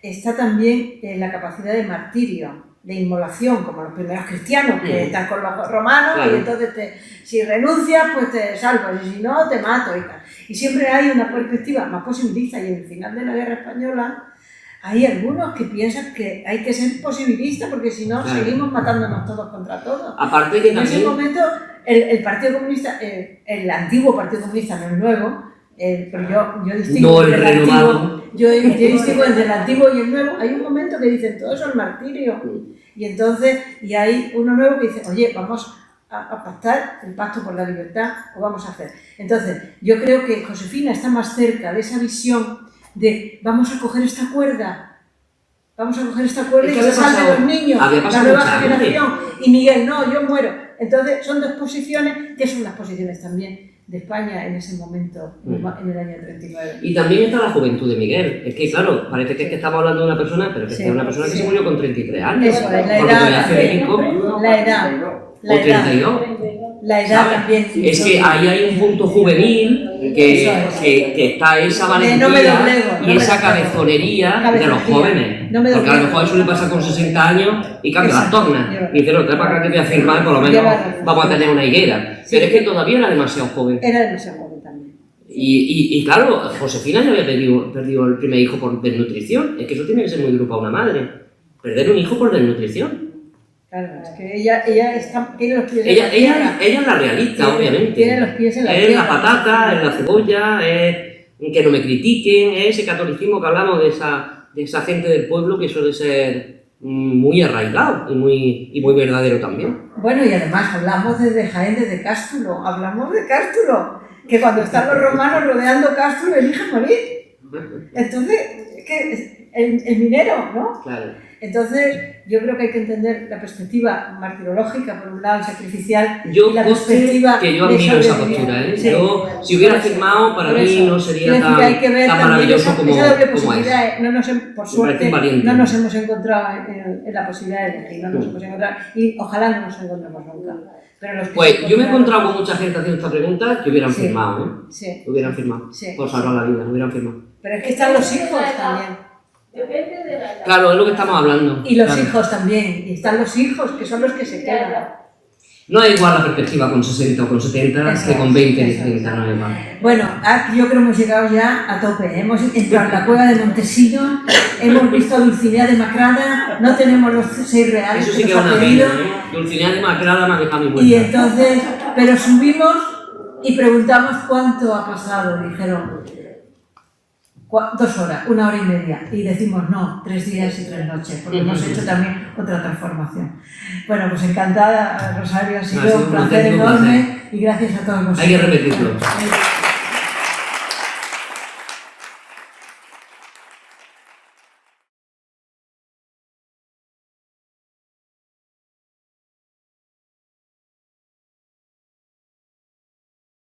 está también la capacidad de martirio, de inmolación, como los primeros cristianos, que están con los romanos, claro. Y entonces si renuncias, pues te salvas, y si no, te mato y tal. Y siempre hay una perspectiva más posibilista, y en el final de la Guerra Española hay algunos que piensan que hay que ser posibilista, porque si no, claro, seguimos matándonos todos contra todos. Aparte que en también... ese momento, el Partido Comunista, el antiguo Partido Comunista, no el nuevo, pero yo distingo entre el antiguo, yo distingo entre el antiguo y el nuevo. Hay un momento que dicen, todo eso es martirio. Y entonces, y hay uno nuevo que dice, oye, vamos a pactar el pacto por la libertad, o vamos a hacer. Entonces, yo creo que Josefina está más cerca de esa visión de vamos a coger esta cuerda y que se salven los niños, la nueva generación, y Miguel, no, yo muero. Entonces, son dos posiciones que son las posiciones también de España en ese momento, en el año 39. Y también está la juventud de Miguel. Es que, claro, parece que estamos hablando de una persona, pero que es una persona que se murió con 33 años. Eso es, la edad. La edad. O 32. La edad ¿sabes? también. Es que ahí hay un punto juvenil que está esa valentía no me doblego, y esa cabezonería de los jóvenes. No me porque a lo doblego. mejor eso le pasa con 60 años y cambia las Exacto, tornas. lleva. Y dice, no, trae para acá que te voy a firmar, por lo menos Lleva razón. vamos a tener una higuera. Sí. Pero es que todavía era demasiado joven. Era demasiado joven también. Y claro, Josefina ya había perdido el primer hijo por desnutrición. Es que eso tiene que ser muy duro para una madre. Perder un hijo por desnutrición. Claro, es que ella tiene los pies en Ella la tierra. es la realista, Tiene- obviamente. tiene los pies en la es tierra. la patata, es la cebolla, es que no me critiquen, es ese catolicismo que hablamos de esa gente del pueblo que suele ser muy arraigado y muy verdadero también. Bueno, y además hablamos desde Jaén, desde Cástulo. Hablamos de Cástulo. Que cuando están los romanos rodeando Cástulo eligen morir. Entonces, es que el minero, ¿no? Claro. Entonces, yo creo que hay que entender la perspectiva martirológica, por un lado, y sacrificial, Yo y la conste perspectiva que yo de admiro esa sobreviviente. postura, ¿eh? Sí. Yo, si hubiera firmado, para Por mí eso. no sería Quiero decir que hay que ver tan también maravilloso esa como doble es. posibilidad. No nos, por Me parece suerte, valiente. no nos hemos encontrado en la posibilidad de elegir, no nos hemos encontrado, y ojalá no nos encontremos nunca. Pero los que Pues se yo me he encontraron- encontrado con mucha gente haciendo esta pregunta que hubieran Sí. firmado, ¿eh? Sí, Hubieran firmado. Sí. Por salvar la vida, hubieran firmado. pero es que están los hijos también. Depende de la edad. Claro, es lo que estamos hablando. Y los Claro. hijos también, y están los hijos, que son los que se quedan. No es igual la perspectiva con 60 o con 70 Eso que con es, 20 y eso 30, es. no es igual. Bueno, yo creo que hemos llegado ya a tope. Hemos entrado en la cueva de Montesinos, hemos visto a Dulcinea demacrada, no tenemos los 6 reales Eso sí que es nos ha una pedido, pena, ¿eh? Dulcinea demacrada me ha dejado mi y muerta. entonces, pero subimos y preguntamos cuánto ha pasado. Dijeron 2 horas, 1 hora y media, y decimos no, 3 días y 3 noches, porque hemos hecho también otra transformación. Bueno, pues encantada, Rosario, ha sido un placer auténtico enorme placer. y gracias a todos vosotros. Hay que repetirlo.